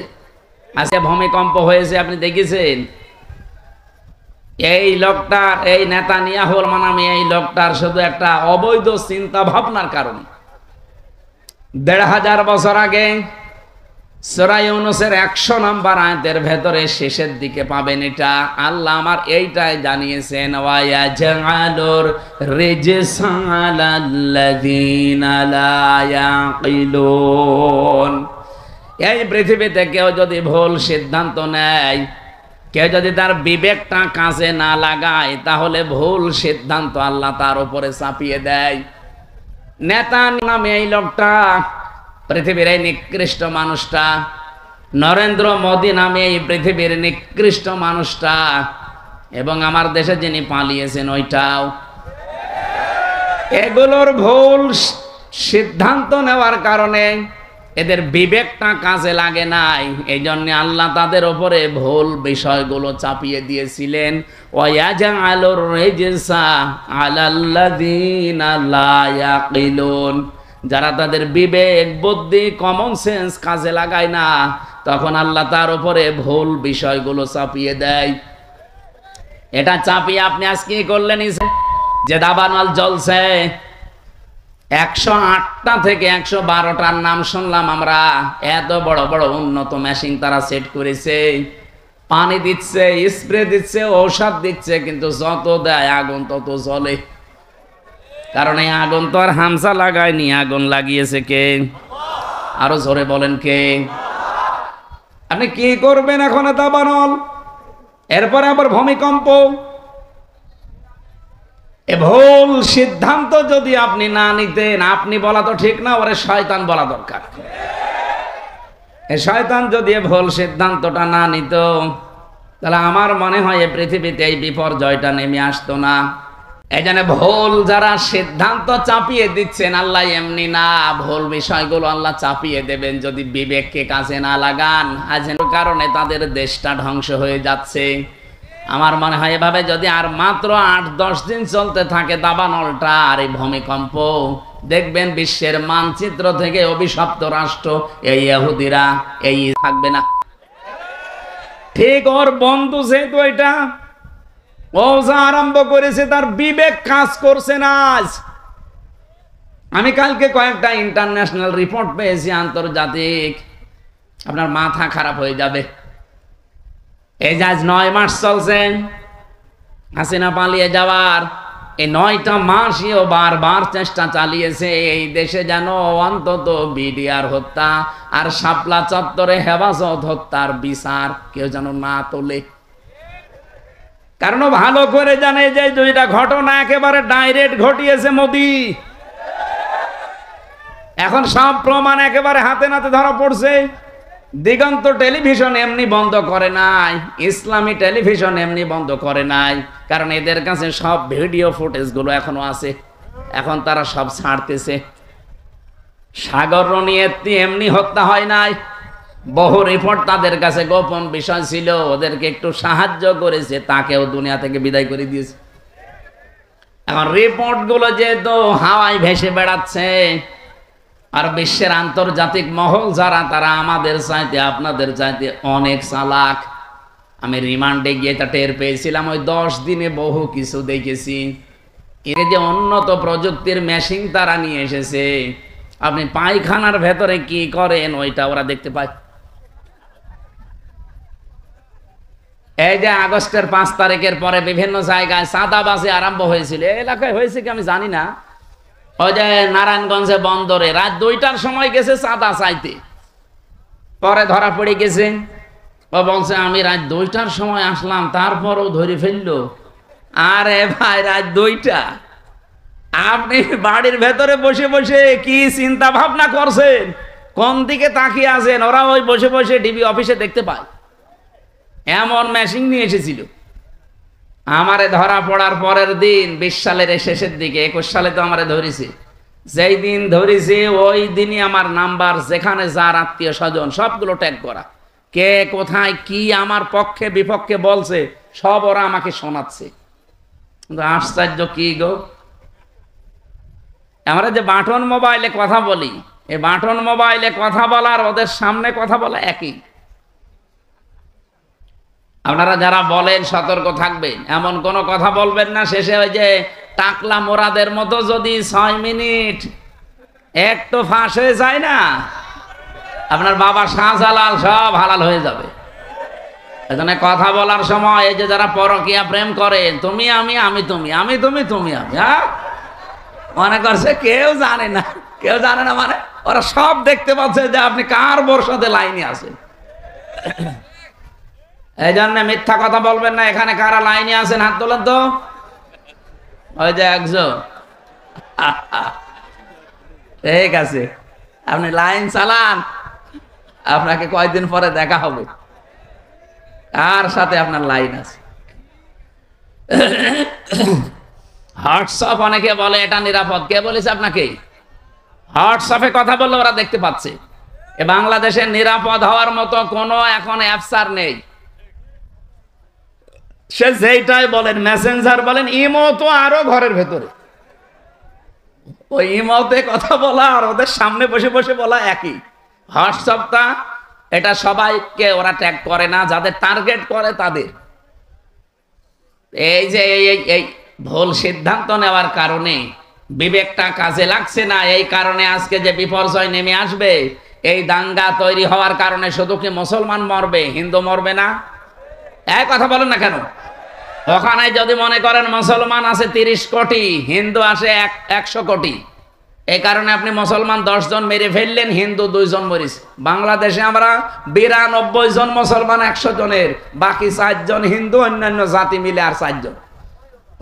আজকে ভূমিকম্প হয়েছে, আপনি দেখেছেন? এই লোকটার, এই নেতানিয়াহুর মানামি এই লোকটার শুধু একটা অবৈধ চিন্তা ভাবনার কারণে 1500 বছর আগে সূরা ইউনূসের 100 নম্বর আয়াতের ভেতরে শেষের দিকে পাবেন এটা। আল্লাহ আমার এইটাই জানিয়েছেন, ওয়া ইয়াজআলুর রিজসা আলাল্লাযীনা লা ইয়াকিলুন। এই পৃথিবীতে কেউ যদি ভুল সিদ্ধান্ত নেয়, কেউ যদি তার বিবেকটা কাজে না লাগায়, তাহলে ভুল সিদ্ধান্ত আল্লাহ তার উপরে চাপিয়ে দেয়। নেতা নামে এই লোকটা, পৃথিবীর এই নিকৃষ্ট মানুষটা, নরেন্দ্র মোদী নামে এই পৃথিবীর নিকৃষ্ট মানুষটা, এবং আমার দেশে যিনি পালিয়েছেন ওইটাও, এগুলোর ভুল সিদ্ধান্ত নেওয়ার কারণে এদের বিবেকটা কাজে লাগে নাই। এই জন্য আল্লাহ তাদের উপরে ভুল বিষয়গুলো চাপিয়ে দিয়েছিলেন। ওয়ায়াজআলুর রিজসা আলাল্লাযীনা লা ইয়াকিলুন। যারা তাদের বিবেক বুদ্ধি কমন সেন্স কাজে লাগায় না, তখন আল্লাহ তার উপরে ভুল বিষয়গুলো চাপিয়ে দেয়। এটা চাপিয়ে আপনি আজকে কি করলেন যে দাবানল জ্বলছে, 108টা থেকে 112টার নাম শুনলাম আমরা। এত বড় বড় উন্নত মেশিন তারা সেট করেছে, পানি দিচ্ছে, স্প্রে দিচ্ছে, ঔষধ দিচ্ছে, কিন্তু যত দেয় আগুন তত জ্বলে। কারণ এই আগুন তো আর হামসা লাগায়নি, আগুন লাগিয়েছে কে? আরো জোরে বলেন কে? আপনি কি করবেন এখন? দাবানল, এরপরে আবার ভূমিকম্প। এ ভুল সিদ্ধান্ত যদি আপনি না নিতেন, আপনি বলা তো ঠিক না, ওরে শয়তান বলা দরকার। এই শয়তান যদি ভুল সিদ্ধান্তটা না নিত, তাহলে আমার মনে হয় এই পৃথিবীতে এই বিপর্যয়টা নেমে আসতো না। এই জন্য ভুল যারা সিদ্ধান্ত চাপিয়ে দিচ্ছেন, আল্লাহ এমনি না, ভুল বিষয়গুলো আল্লাহ চাপিয়ে দেবেন যদি বিবেককে কাজে না লাগান। আজ কারণে তাদের দেশটা ধ্বংস হয়ে যাচ্ছে। আমার মনে হয় এভাবে যদি আর মাত্র 8-10 দিন চলতে থাকে দাবানলটা আর এই ভূমিকম্প, দেখবেন বিশ্বের মানচিত্র থেকে অভিশপ্ত রাষ্ট্র এই ইহুদিরা এই থাকবে না। ঠিক ওর বন্ধু যেহেতু এটা ও যা আরম্ভ করেছে, তার বিবেক কাজ করছে না। আজ আমি কালকে কয়েকটা ইন্টারন্যাশনাল রিপোর্ট পেয়েছি, আন্তর্জাতিক, আপনার মাথা খারাপ হয়ে যাবে। এই যে আজ 9 মাস চলছে হাসিনা পালিয়ে যাওয়ার, এই 9টা মাসইও বারবার চেষ্টা চালিয়েছে এই দেশে যেন অন্তত বিডিআর হত্যা আর শাপলা চত্বরে হেফাজত হত্যার বিচার কেউ যেন না তোলে। কারণ ভালো করে জানে যে দুইটা ঘটনা একেবারে ডাইরেক্ট ঘটিয়েছে মোদি। এখন সব প্রমাণ একেবারে হাতে নাতে ধরা পড়ছে। দিগন্ত টেলিভিশন এমনি বন্ধ করে নাই, ইসলামী টেলিভিশন এমনি বন্ধ করে নাই, কারণ এদের কাছে সব ভিডিও ফুটেজগুলো এখনো আছে। এখন তারা সব ছাড়তেছে। সাগর নিয়ে এমনি হত্যা হয় নাই, বহু রিপোর্ট তাদের কাছে গোপন বিষয় ছিল, ওদেরকে একটু সাহায্য করেছে, তাকেও দুনিয়া থেকে বিদায় করে দিয়েছে। এখন রিপোর্ট গুলো যেহেতু হাওয়ায় ভেসে বেড়াচ্ছে, আর বিশ্বের আন্তর্জাতিক মহল যারা, তারা আমাদের চাইতে আপনাদের চাইতে অনেক চালাক। আমি রিমান্ডে গিয়ে তা টের পেয়েছিলাম, ওই 10 দিনে বহু কিছু দেখেছি। এই যে উন্নত প্রযুক্তির মেশিন তারা নিয়ে এসেছে, আপনি পায়খানার ভেতরে কি করেন ওইটা ওরা দেখতে পায়। এই যে আগস্টের 5 তারিখের পরে বিভিন্ন জায়গায় চাঁদাবাজি আরম্ভ হয়েছিল, এই এলাকায় হয়েছে কি আমি জানি না। ওই যে নারায়ণগঞ্জে বন্দরে রাত 2টার সময় গেছে চাঁদা চাইতে, পরে ধরা পড়ে গেছে। ও বলছে আমি রাত 2টার সময় আসলাম, তারপরও ধরে ফেললো। আরে ভাই, রাত 2টা, আপনি বাড়ির ভেতরে বসে বসে কি চিন্তা ভাবনা করছেন, কোন দিকে তাকিয়ে আছেন, ওরা ওই বসে বসে ডিবি অফিসে দেখতে পায়। এমন মেশিন নিয়ে এসেছিল। আমারে ধরা পড়ার পরের দিন 20 সালের শেষের দিকে, 21 সালে তো আমারে ধরেছে। যেই দিন ধরেছে ওই দিনই আমার নাম্বার, যেখানে যার আত্মীয় স্বজন সবগুলো ট্যাগ করা, কে কোথায় কি আমার পক্ষে বিপক্ষে বলছে সব ওরা আমাকে শোনাচ্ছে। কিন্তু আশ্চর্য কি গো, আমরা যে বাটন মোবাইলে কথা বলি, এই বাটন মোবাইলে কথা বলার ওদের সামনে কথা বলা একই। আপনারা যারা বলেন সতর্ক থাকবেন, এমন কোন কথা বলবেন না শেষে ওই যে টাকলা মোরাদের মতো যদি 6 মিনিট একটু ফাঁস হয়ে যায় না, আপনার বাবা শাহজালাল সব হালাল হয়ে যাবে। এখানে কথা বলার সময় এই যে যারা পরকীয়া প্রেম করেন, তুমি আমি, আমি তুমি, আমি তুমি, তুমি আমি, হ্যাঁ মনে করছে কেউ জানে না, কেউ জানে না, মানে ওরা সব দেখতে পাচ্ছে যে আপনি কার বর্ষাতে লাইনে আছেন। এই জন্য মিথ্যা কথা বলবেন না। এখানে কারা লাইনে আছেন হাত তোলেন তো, ওই যে একজন। ঠিক আছে, আপনি লাইন চালান, আপনাকে কয়েকদিন পরে দেখা হবে কার সাথে আপনার লাইন আছে। হোয়াটসঅ্যাপ অনেকে বলে এটা নিরাপদ, কে বলেছে আপনাকে? হোয়াটসঅ্যাপে কথা বললে ওরা দেখতে পাচ্ছে। এ বাংলাদেশে নিরাপদ হওয়ার মতো কোনো এখন অ্যাপস আর নেই। সে যেইটাই বলেন, মেসেঞ্জার বলেন, ইমো তো আরো ঘরের ভেতরে। ওই ইমোতে কথা বলা আর ওদের সামনে বসে বসে বলা একই। হোয়াটসঅ্যাপটা এটা সবাইকে ওরা ট্যাগ করে না, যাদের টার্গেট করে তাদের। এই যে এই ভুল সিদ্ধান্ত নেওয়ার কারণে বিবেকটা কাজে লাগছে না, এই কারণে আজকে যে বিপর্যয় নেমে আসবে, এই দাঙ্গা তৈরি হওয়ার কারণে শুধু কি মুসলমান মরবে, হিন্দু মরবে না? এক কথা বলেন না কেন? ওখানে যদি মনে করেন মুসলমান আছে 30 কোটি, হিন্দু আসে 100 কোটি, এই কারণে আপনি মুসলমান 10 জন মেরে ফেললেন, হিন্দু 2 জন মরিস। বাংলাদেশে আমরা 92 জন মুসলমান 100 জনের, বাকি 4 জন হিন্দু, অন্যান্য জাতি মিলে আর 4 জন।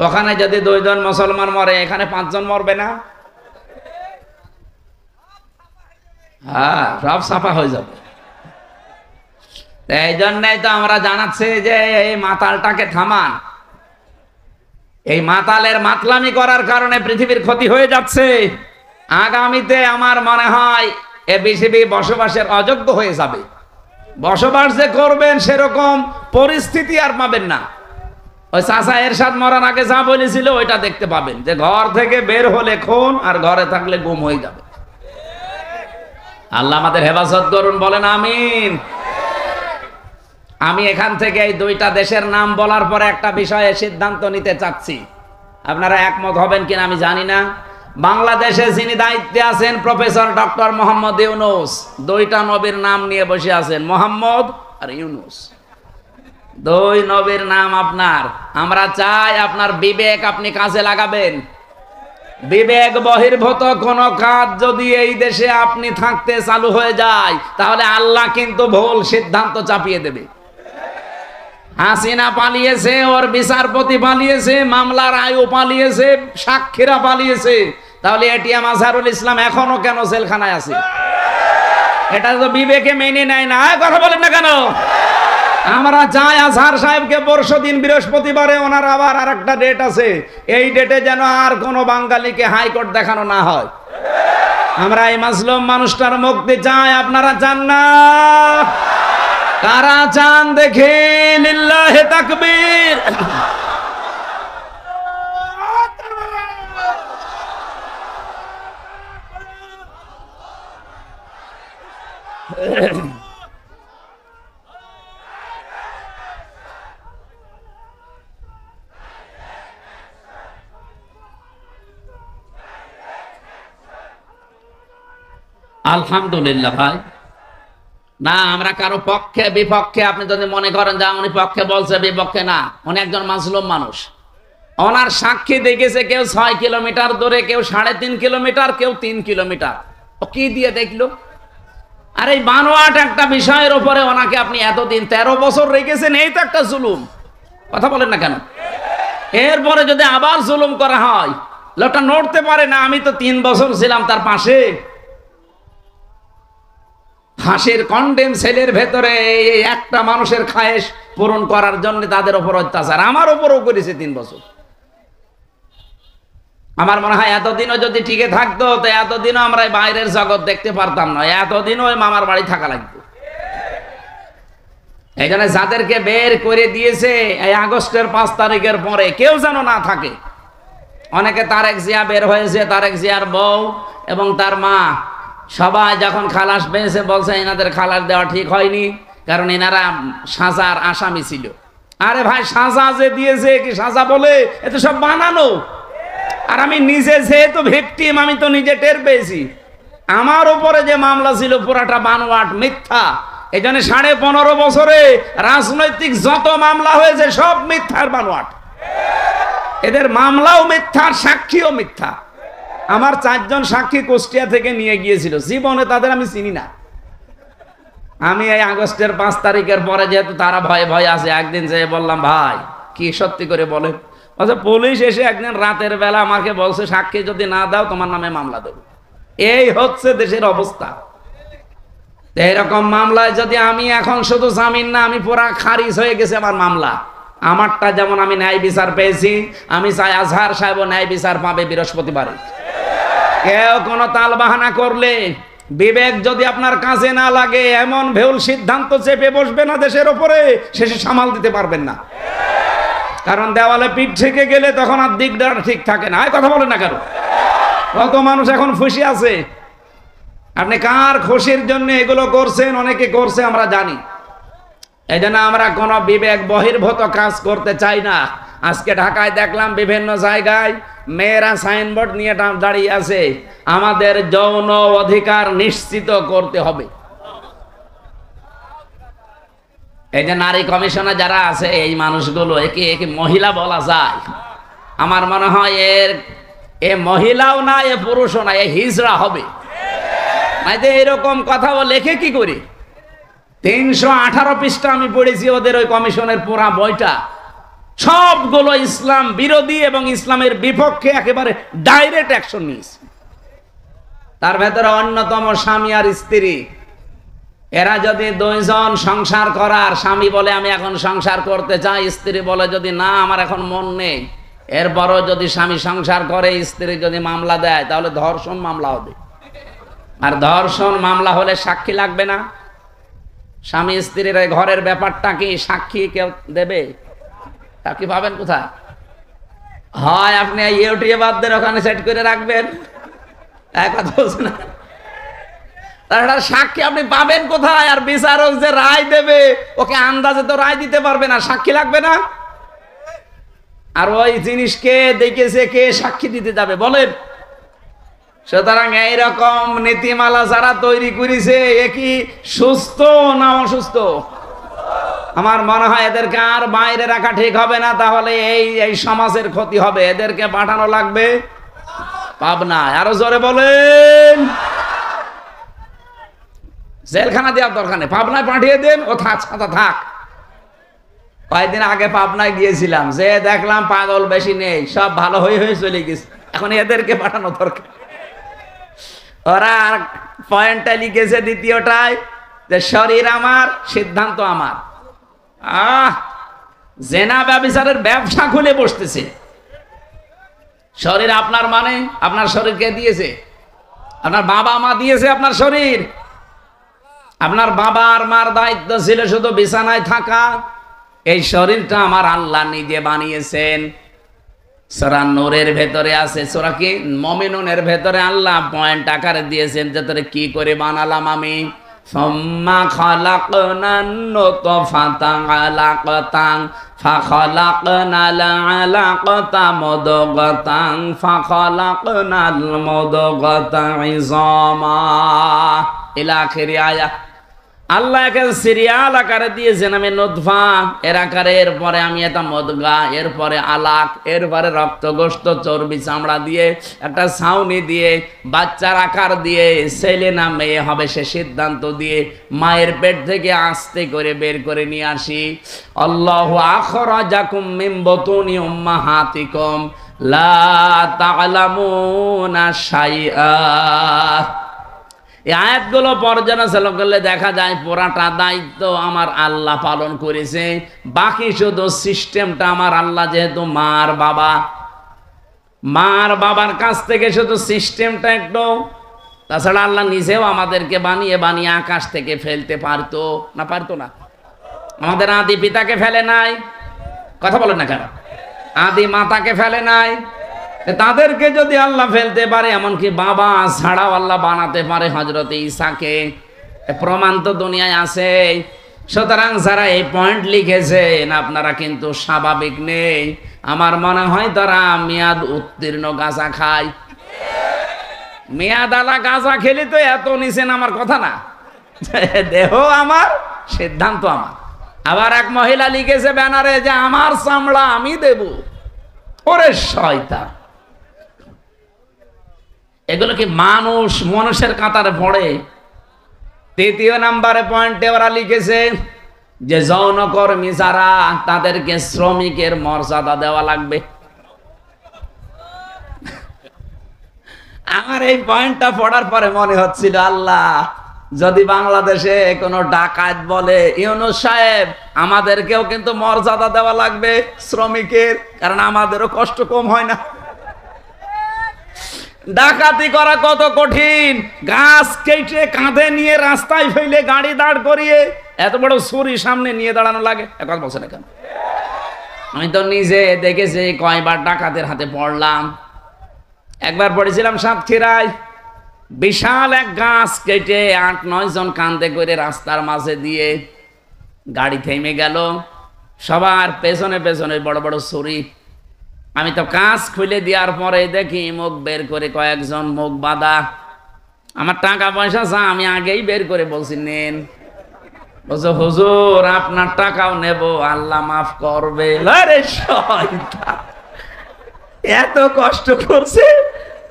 ওখানে যদি 2 জন মুসলমান মরে, এখানে 5 জন মরবে না? হ্যাঁ, সব সাফা হয়ে যাবে। এই জন্যই তো আমরা জানাচ্ছি যে এই মাতালটাকে থামান। এই মাতালের মাতলামি করার কারণে পৃথিবীর ক্ষতি হয়ে যাচ্ছে। আগামীতে আমার মনে হয় এ পৃথিবী বসবাসের অযোগ্য হয়ে যাবে। বসবাস যে করবেন সেরকম পরিস্থিতি আর পাবেন না। ওই চাচা এরশাদ মরার আগে যা বলেছিল ওইটা দেখতে পাবেন, যে ঘর থেকে বের হলে খুন আর ঘরে থাকলে গুম হয়ে যাবে। আল্লাহ আমাদের হেফাজত করুন, বলেন আমিন। আমি এখান থেকে এই 2টা দেশের নাম বলার পরে একটা বিষয়ে সিদ্ধান্ত নিতে চাচ্ছি, আপনারা একমত হবেন কিনা আমি জানি না। বাংলাদেশে যিনি দায়িত্বে আছেন প্রফেসর ডক্টর মোহাম্মদ ইউনূস, 2টা নবীর নাম নিয়ে বসে আছেন, মোহাম্মদ আর ইউনূস। 2 নবীর নাম আপনার। আমরা চাই আপনার বিবেক আপনি কাজে লাগাবেন। বিবেক বহির্ভূত কোন কাজ যদি এই দেশে আপনি থাকতে চালু হয়ে যায়, তাহলে আল্লাহ কিন্তু ভুল সিদ্ধান্ত চাপিয়ে দেবে। হাসিনা পালিয়েছে, ওর বিচারপতি পালিয়েছে, মামলার আয়ু পালিয়েছে, সাক্ষীরা পালিয়েছে, তাহলে এটিএম আজহারুল ইসলাম এখনো কেন জেলখানায় আছে? এটা তো বিবেকে মেনে নেয় না। কথা বলেন না কেন? আমরা চাই আজহার সাহেবকে পরশুদিন বৃহস্পতিবারে ওনার আবার আরেকটা ডেট আছে, এই ডেটে যেন আর কোনো বাঙালিকে হাইকোর্ট দেখানো না হয়। আমরা এই মাজলুম মানুষটার মুক্তি চাই, আপনারা চান না? কারা চান দেখে? লিল্লাহে তাকবীর। আলহামদুলিল্লাহ ভাই, না আমরা কারো পক্ষে বিপক্ষে, আপনি যদি মনে করেন যে উনি পক্ষে বলছে বিপক্ষে, না, উনি একজন মাজলুম মানুষ। ওনার সাক্ষী দেখেছে কেউ 6 কিলোমিটার দূরে, কেউ 3.5 কিলোমিটার, কেউ 3 কিলোমিটার। ও কি দিয়ে দেখলো? আর এই বানোয়াট একটা বিষয়ের উপরে ওনাকে আপনি এতদিন 13 বছর রেখেছেন, এই তো একটা জুলুম। কথা বলেন না কেন? এরপরে যদি আবার জুলুম করা হয়, লোকটা নড়তে পারে না। আমি তো 3 বছর ছিলাম তার পাশে। ফাঁসির কন্ডেম সেলের ভেতরে একটা মানুষের খায়েশ পূরণ করার জন্য তাদের উপর অত্যাচার আমার উপরও করেছে 3 বছর। আমার মনে হয় এতদিনও যদি টিকে থাকতো তো এতদিনও আমরা বাইরের জগৎ দেখতে পারতাম না, এতদিনও ওই মামার বাড়ি থাকা লাগতো। এই জন্য যাদেরকে বের করে দিয়েছে এই আগস্টের 5 তারিখের পরে কেউ যেন না থাকে। অনেকে তারেক জিয়া বের হয়েছে, তারেক জিয়ার বউ এবং তার মা সবাই যখন খালাস পেয়েছে বলছে এনাদের খালাস দেওয়া ঠিক হয়নি, কারণ এনারা সাজার আসামি ছিল। আরে ভাই, সাজা যে দিয়েছে কি সাজা বলে? এ তো সব বানানো। আর আমি নিজে যেহেতু ভিকটিম, আমি তো নিজে টের পেয়েছি আমার উপরে যে মামলা ছিল পুরাটা বানোয়াট, মিথ্যা। এই জন্য 15.5 বছরে রাজনৈতিক যত মামলা হয়েছে সব মিথ্যার বানোয়াট। এদের মামলাও মিথ্যার, সাক্ষীও মিথ্যা। আমার 4 জন সাক্ষী কুষ্টিয়া থেকে নিয়ে গিয়েছিল, জীবনে তাদের আমি চিনি না। আমি এই আগস্টের 5 তারিখের পরে যেহেতু তারা ভয়ে ভয়ে আছে, একদিন যেয়ে বললাম ভাই কি সত্যি করে বলেন? আচ্ছা, পুলিশ এসে একদিন রাতের বেলা আমাকে বলছে সাক্ষী যদি না দাও তোমার নামে মামলা দেবো। এই হচ্ছে দেশের অবস্থা। এইরকম মামলায় যদি আমি এখন শুধু জামিন না, আমি পুরা খারিজ হয়ে গেছে আমার মামলা। আমারটা যেমন আমি ন্যায় বিচার পেয়েছি, আমি চাই আজহার সাহেব ন্যায় বিচার পাবে বৃহস্পতিবারে। কেউ কোনো তাল বাহানা করলে, বিবেক যদি আপনার কাজে না লাগে, এমন ভুল সিদ্ধান্ত চেপে বসবে না দেশের ওপরে, শেষে সামাল দিতে পারবেন না। কারণ দেওয়ালে পিঠ থেকে গেলে তখন আর দিকদার ঠিক থাকে না। কথা বলেন না কেন? কত মানুষ এখন খুশি আছে। আপনি কার খুশির জন্য এগুলো করছেন? অনেকে করছে আমরা জানি। এই জন্য আমরা কোনো বিবেক বহির্ভূত কাজ করতে চাই না। আজকে ঢাকায় দেখলাম বিভিন্ন জায়গায় মেয়েরা সাইনবোর্ড নিয়ে দাঁড়িয়ে আছে, আমাদের যৌন অধিকার নিশ্চিত করতে হবে। এই যে নারী কমিশনে যারা আছে, এই মানুষগুলো একে একে মহিলা বলা যায়? আমার মনে হয় এ মহিলাও না, এ পুরুষও না, এ হিজড়া হবে। এরকম কথা লেখে কি করি? 318 পৃষ্ঠা আমি পড়েছি ওদের ওই কমিশনের পুরা বইটা। সবগুলো ইসলাম বিরোধী এবং ইসলামের বিপক্ষে একেবারে ডাইরেক্ট অ্যাকশন নিয়েছে। তার ভেতরে অন্যতম স্বামী আর স্ত্রী। এরা যদি 2 জন সংসার করার, স্বামী বলে আমি এখন সংসার করতে চাই, স্ত্রী বলে যদি না আমার এখন মন নেই, এরপরও যদি স্বামী সংসার করে, স্ত্রী যদি মামলা দেয়, তাহলে ধর্ষণ মামলা হবে। আর ধর্ষণ মামলা হলে সাক্ষী লাগবে না। স্বামী স্ত্রীর ঘরের ব্যাপারটা কি সাক্ষী কেউ দেবে? সাক্ষী পাবেন কোথায়? হয় আপনি ইউটিউবারদের ওখানে সেট করে রাখবেন, কথা বলছে না, তার সাক্ষী আপনি পাবেন কোথায়? আর বিচারক যে রায় দেবে ওকে আন্দাজে তো রায় দিতে পারবে না, সাক্ষী লাগবে না। আর ওই জিনিসকে দেখেছে কে সাক্ষী দিতে যাবে বলেন? সুতরাং এইরকম নীতিমালা যারা তৈরি করেছে, এ কি সুস্থ না অসুস্থ? আমার মনে হয় এদেরকে আর বাইরে রাখা ঠিক হবে না, তাহলে এই সমাজের ক্ষতি হবে। এদেরকে পাঠানো লাগবে পাবনায়। আরো জোরে বলেন। জেলখানা দেওয়ার দরকার নেই, পাবনায় পাঠিয়ে দেন, ও থাক সাদা থাক। কয়েকদিন আগে পাবনায় গিয়েছিলাম, যে দেখলাম পাগল বেশি নেই, সব ভালো হয়ে চলে গেছে। এখন এদেরকে পাঠানো দরকার। ওরা পয়েন্টটা লিখেছে দ্বিতীয়টায় যে শরীর আমার, সিদ্ধান্ত আমার। জেনা ব্যভিচারের ব্যবসা খুলে বসতেছে। শরীর আপনার, মানে আপনার শরীর কে দিয়েছে? আপনার বাবা মা দিয়েছে আপনার শরীর। আপনার বাবা আর মার দায়িত্ব ছিল শুধু বিছানায় থাকা। এই শরীরটা আমার আল্লাহ নিজে বানিয়েছেন। সূরা নূরের ভেতরে আছে, সূরা কি মুমিনুনের ভেতরে আল্লাহ পয়েন্ট আকারে দিয়েছেন যে তোরে কি করে বানালাম আমি। সুম্মা খালাকনান নুতফাতান আলাকাতান ফাখালাকনাল আলাকাতা মুদগাতান ফাখালাকনাল মুদগাতা ইযামা ইলা আখিরি আয়াত। আল্লাহ একে সিরিয়াল আকারে দিয়েছেন, আমি নুতফা এর আকারে, এরপরে আমি এটা মুদগা, এরপরে আলাক, এরপরে রক্ত গোশত চর্বি চামড়া দিয়ে একটা ছাউনি দিয়ে বাচ্চার আকার দিয়ে ছেলে না মেয়ে হবে সে সিদ্ধান্ত দিয়ে মায়ের পেট থেকে আস্তে করে বের করে নিয়ে আসি। আল্লাহু আখরাজাকুম মিন বুতুনি উম্মাহাতিকুম লা তা'লামুনা শাইআ। এই আয়াতগুলো পর্যালোচনা করলে দেখা যায় পুরাটা দায়িত্ব আমার আল্লাহ পালন করেছে। বাকি শুধু সিস্টেমটা আমার আল্লাহ, যেহেতু মার বাবার কাছ থেকে শুধু সিস্টেমটা একটু। তাছাড়া আল্লাহ নিজেও আমাদেরকে বানিয়ে বানিয়ে আকাশ থেকে ফেলতে পারতো না? পারতো না? আমাদের আদি পিতাকে ফেলে নাই, কথা বলেন না কেন? আদি মাতাকে ফেলে নাই। তাদেরকে যদি আল্লাহ ফেলতে পারে, এমনকি বাবা ছাড়াও আল্লাহ বানাতে পারে হযরত ঈসাকে, প্রমাণ তো দুনিয়ায় আছে। সুতরাং যারা এই পয়েন্ট লিখেছেন আপনারা কিন্তু স্বাভাবিক নেই। আমার মনে হয় তারা মেয়াদ উত্তীর্ণ গাঁজা খায়। মেয়াদ আলা গাঁজা খেলে তো এত নিছেন আমার কথা না। দেহ আমার, সিদ্ধান্ত আমার। আবার এক মহিলা লিখেছে ব্যানারে যে আমার চামড়া আমি দেব। ওরে শয়তান! এগুলো কি মানুষের কাতারে পড়ে? তৃতীয় নাম্বারে পয়েন্টে ওরা লিখেছে যে যৌনকর্মী যারা, তাদেরকে শ্রমিকের মর্যাদা দেওয়া লাগবে। আমার এই পয়েন্টটা পড়ার পরে মনে হচ্ছিল, আল্লাহ যদি বাংলাদেশে কোনো ডাকাত বলে, ইউনূস সাহেব আমাদেরকেও কিন্তু মর্যাদা দেওয়া লাগবে শ্রমিকের, কারণ আমাদেরও কষ্ট কম হয় না। ডাকাতি করা কত কঠিন! গাছ কেটে কাঁধে নিয়ে রাস্তায় ফেলে গাড়ি দাঁড় করিয়ে এত বড় ছুরি সামনে নিয়ে দাঁড়ানো লাগে। এখন বলছে না কেন? আমি তো নিজে দেখেছি কয়বার ডাকাতের হাতে পড়লাম। একবার পড়েছিলাম সাতক্ষীরায়, বিশাল এক গাছ কেটে ৮-৯ জন কাঁধে করে রাস্তার মাঝে দিয়ে গাড়ি থেমে গেল, সবার পেছনে পেছনে বড় বড় ছুরি। আমি তো কাঁচ খুলে দেওয়ার পরে দেখি মুখ বের করে কয়েকজন মুখ বাঁধা। আমার টাকা পয়সা চা, আমি আগেই বের করে বলছি নেন। বলছে হুজুর আপনার টাকাও নেব, আল্লাহ মাফ করবে। আরে শয়তান! এত কষ্ট করছে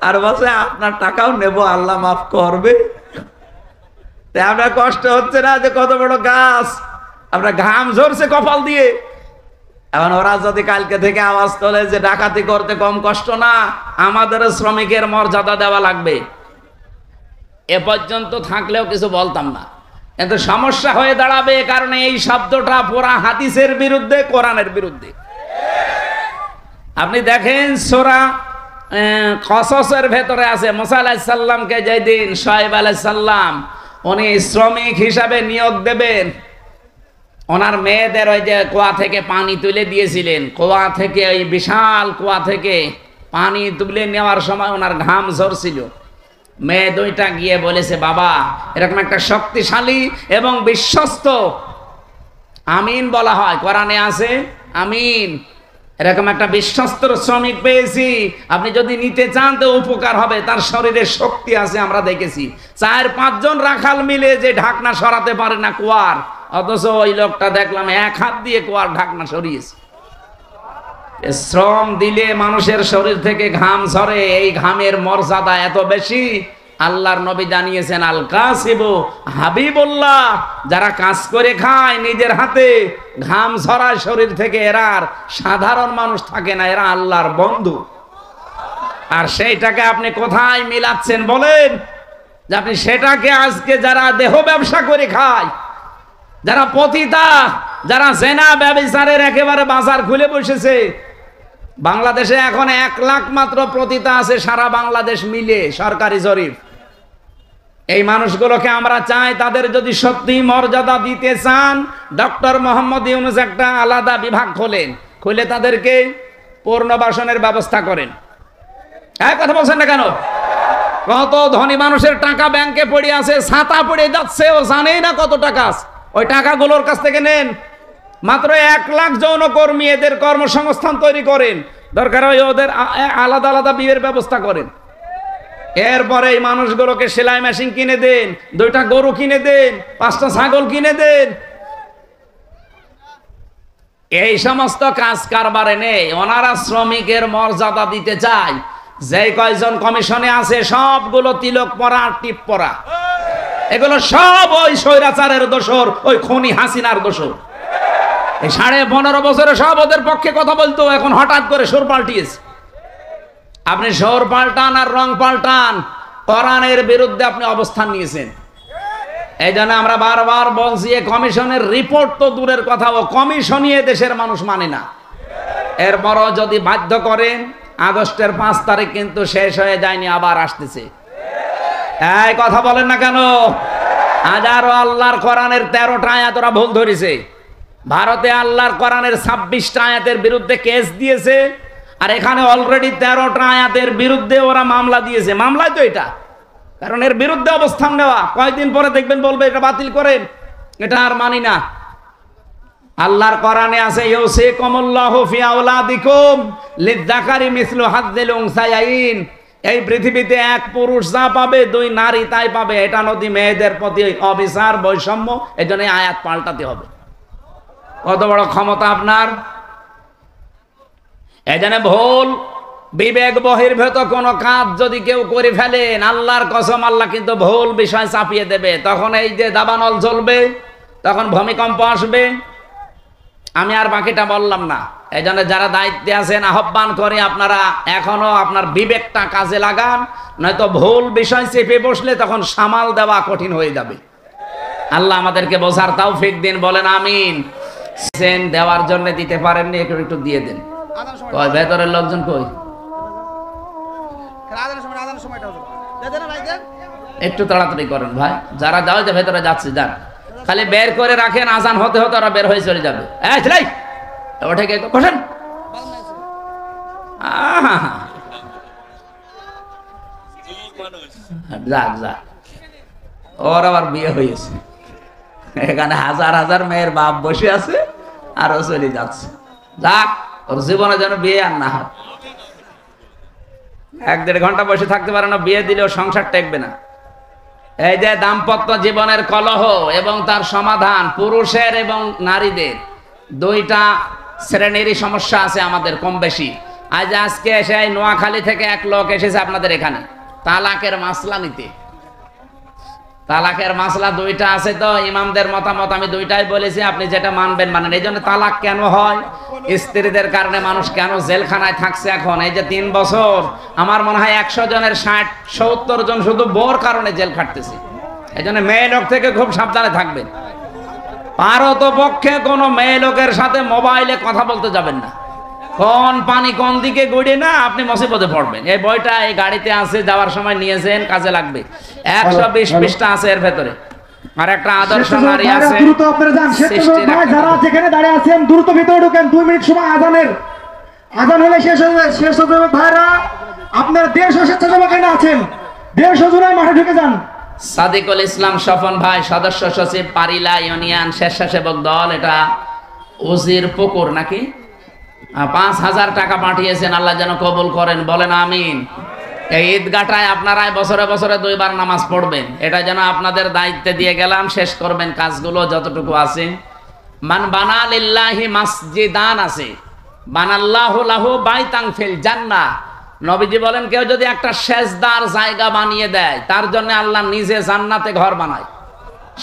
আর বলছে আপনার টাকাও নেব, আল্লাহ মাফ করবে। আপনার কষ্ট হচ্ছে না যে কত বড় গাছ, আপনার ঘাম ঝরছে কপাল দিয়ে। এখন ওরা যদি কালকে থেকে আওয়াজ তোলে যে ডাকাতি করতে কম কষ্ট না, আমাদের শ্রমিকের মর্যাদা দেওয়া লাগবে, এ পর্যন্ত থাকলেও কিছু বলতাম না। কিন্তু সমস্যা হয়ে দাঁড়াবে, কারণ এই শব্দটা পুরা হাদিসের বিরুদ্ধে, কোরআনের বিরুদ্ধে। আপনি দেখেন সূরা কসসের ভেতরে আছে, মুসা আলাইহিস সালামকে যেদিন শুআয়ব আলাইহিস সালাম উনি শ্রমিক হিসাবে নিয়োগ দেবেন, ওনার মেয়েদের ওই যে কুয়া থেকে পানি তুলে দিয়েছিলেন, কুয়া থেকে, ওই বিশাল কুয়া থেকে পানি তুলে নেওয়ার সময় ওনার ঘাম ঝরছিল। মেয়ে দুইটা গিয়ে বলেছে, বাবা এরকম একটা শক্তিশালী এবং বিশ্বস্ত, আমিন বলা হয় কোরআনে আছে আমিন, এরকম একটা বিশ্বস্ত শ্রমিক পেয়েছি, আপনি যদি নিতে চান তো উপকার হবে, তার শরীরে শক্তি আছে। আমরা দেখেছি 4-5 জন রাখাল মিলে যে ঢাকনা সরাতে পারে না কুয়ার, অথচ ওই লোকটা দেখলাম 1 হাত দিয়ে কুয়ার ঢাকনা সরিয়েছে। শ্রম দিলে মানুষের শরীর থেকে ঘাম ঝরে, এই ঘামের মর্যাদা এত বেশি। আল্লাহর নবী জানিয়েছেন, আল কাসিবু হাবিবুল্লাহ, যারা কাজ করে খায় নিজের হাতে, ঘাম ঝরায় শরীর থেকে, এরা আর সাধারণ মানুষ থাকে না, এরা আল্লাহর বন্ধু। আর সেইটাকে আপনি কোথায় মিলাচ্ছেন বলেন? যে আপনি সেটাকে আজকে যারা দেহ ব্যবসা করে খায়, যারা পতিতা, যারা জেনা ব্যভিচারের একেবারে বাজার খুলে বসেছে। বাংলাদেশে এখন 1 লাখ মাত্র পতিতা আছে সারা বাংলাদেশ মিলে, সরকারি জরিপ। এই মানুষগুলোকে আমরা চাই, তাদের যদি সত্যি মর্যাদা দিতে চান, ডক্টর মোহাম্মদ ইউনূস একটা আলাদা বিভাগ খোলেন, খুলে তাদেরকে পুনর্বাসনের ব্যবস্থা করেন। কথা বলছেন না কেন? কত ধনী মানুষের টাকা ব্যাংকে পড়ে আছে, ছাতা পড়ে যাচ্ছে, ও জানেই না কত টাকা আছে। ওই টাকাগুলোর কাছ থেকে নেন। মাত্র 1 লাখ যৌনকর্মী, এদের কর্মসংস্থান তৈরি করেন, দরকার হয় ওদের আলাদা আলাদা বিয়ের ব্যবস্থা করেন। এরপরে এই মানুষগুলোকে সেলাই মেশিন কিনে দেন, 2টা গরু কিনে দেন, 5টা ছাগল কিনে দেন। এই সমস্ত কাজ কারবারে নেই। ওনারা শ্রমিকের মর্যাদা দিতে চায়। যে কয়জন কমিশনে আছে সবগুলো তিলক পরা আর টিপ পরা, এগুলো সব ওই স্বৈরাচারের দোসর, ওই খুনি হাসিনার দোসর। এই 15.5 বছরে সব ওদের পক্ষে কথা বলতো, এখন হঠাৎ করে সুর পাল্টিয়েছে। আপনি সুর পাল্টান আর রং পাল্টান, কোরআনের বিরুদ্ধে আপনি অবস্থান নিয়েছেন। এই জন্য আমরা বারবার বলছি, কমিশনের রিপোর্ট তো দূরের কথা, ও কমিশনই দেশের মানুষ মানে না। এরপরও যদি বাধ্য করেন, আগস্টের 5 তারিখ কিন্তু শেষ হয়ে যায়নি, আবার আসতেছে। এই কথা বলেন না কেন? হাজারো আল্লাহর কোরআনের 13টা আয়াত ওরা ভুল ধরেছে। ভারতে আল্লাহর কোরআনের 26টা আয়াতের বিরুদ্ধে কেস দিয়েছে, আর এখানে অলরেডি 13টা আয়াতের বিরুদ্ধে ওরা মামলা দিয়েছে। মামলায় তো এটা, কারণ এর বিরুদ্ধে অবস্থান নেওয়া। কয়েকদিন পরে দেখবেন বলবে এটা বাতিল করেন, এটা আর মানি না। আল্লাহর কোরআনে আছে, ইউসিকুমুল্লাহু ফি আওলাদিকুম লিয-যাকারি মিসলু হাযযিল উনসায়াইন। এই পৃথিবীতে 1 পুরুষ যা পাবে 2 নারী তাই পাবে। এটা নদী মেয়েদের প্রতি অবিচার, বৈষম্য। এজন্য আয়াত পাল্টাতে হবে। কত বড় ক্ষমতা আপনার! এজন্য ভুল বিবেক বহির্ভূত কোনো কাজ যদি কেউ করে ফেলেন, আল্লাহর কসম আল্লাহ কিন্তু ভুল বিষয় চাপিয়ে দেবে। তখন এই যে দাবানল জ্বলবে, তখন ভূমিকম্প আসবে। আমি আর বাকিটা বললাম না। এই জন্য যারা দায়িত্বে আছেন, আহ্বান করে আপনারা এখনো আপনার বিবেকটা কাজে লাগান, নয়তো ভুল বিষয় চেপে বসলে তখন সামাল দেওয়া কঠিন হয়ে যাবে। আল্লাহ আমাদেরকে বোঝার তৌফিক দিন, বলেন আমিন। দেওয়ার জন্য দিতে পারেননি, একটু দিয়ে দেন। কই ভেতরের লোকজন কই? একটু তাড়াতাড়ি করেন ভাই, যারা যাও যে ভেতরে যাচ্ছে যান, খালি বের করে রাখেন, আজান হতে হতে ওরা বের হয়ে চলে যাবে। ওঠে কে বসেন। যাক যাক, ওর আবার বিয়ে হয়েছে, এখানে হাজার হাজার মেয়ের বাপ বসে আছে আর ও চলে যাচ্ছে। যাক, ওর জীবনে যেন বিয়ে আর না হয়। 1-1.5 ঘন্টা বসে থাকতে পারে না, বিয়ে দিলেও সংসার টেকবে না। এই যে দাম্পত্য জীবনের কলহ এবং তার সমাধান, পুরুষের এবং নারীদের 2টা শ্রেণীরই সমস্যা আছে আমাদের কম বেশি। আজকে এসে নোয়াখালী থেকে এক লোক এসেছে আপনাদের এখানে তালাকের মাসলা নিতে। তালাকের মাসলা 2টা আছে, তো ইমামদের মতামত আমি 2টাই বলেছি, আপনি যেটা মানবেন মানেন। এই জন্য তালাক কেন হয়, স্ত্রীদের কারণে মানুষ কেন জেলখানায় থাকছে এখন এই যে 3 বছর, আমার মনে হয় 100 জনের 60-70 জন শুধু বোর কারণে জেল খাটতেছে। এই জন্য মেয়ে লোক থেকে খুব সাবধানে থাকবেন। পারতপক্ষে কোনো মেয়ে লোকের সাথে মোবাইলে কথা বলতে যাবেন না। কোন পানি কোন দিকে গড়ে না আপনি মুসিবতে পড়বেন। এই বইটা এই গাড়িতে আছে, যাওয়ার সময় নিয়েছেন, কাজে লাগবে। 120 পৃষ্ঠা আছে এর ভেতরে। আর একটা আদর্শ নারী আছে। দ্রুত আপনারা যান, যারা যেখানে দাঁড়িয়ে আছেন দ্রুত ভিতরে ঢোকেন। 2 মিনিট সময় আজানের, আজান হলে শেষ হবে ভাইরা। আপনার 150 স্বেচ্ছাসেবক এখানে আছেন, 150 জনের মাঠে ঢুকে যান। সাদিকুল ইসলাম স্বপন ভাই, সদস্য সচিব, পারিলা ইউনিয়ন স্বেচ্ছাসেবক দল। এটা উজির পুকুর নাকি? 5000 টাকা পাঠিয়েছেন, আল্লাহ যেন কবুল করেন, বলেন আমিন। এই ঈদগাটায় আপনারাই বছরে বছরে 2 বার নামাজ পড়বেন, এটা যেন আপনাদের দায়িত্বে দিয়ে গেলাম। শেষ করবেন কাজগুলো যতটুকু আছে। মান বানা লিল্লাহি মাসজিদান আছে, বানাল্লাহু লাহু বাইতান ফিল জান্নাহ। নবীজি বলেন, কেউ যদি একটা সেজদার জায়গা বানিয়ে দেয়, তার জন্য আল্লাহ নিজে জান্নাতে ঘর বানায়।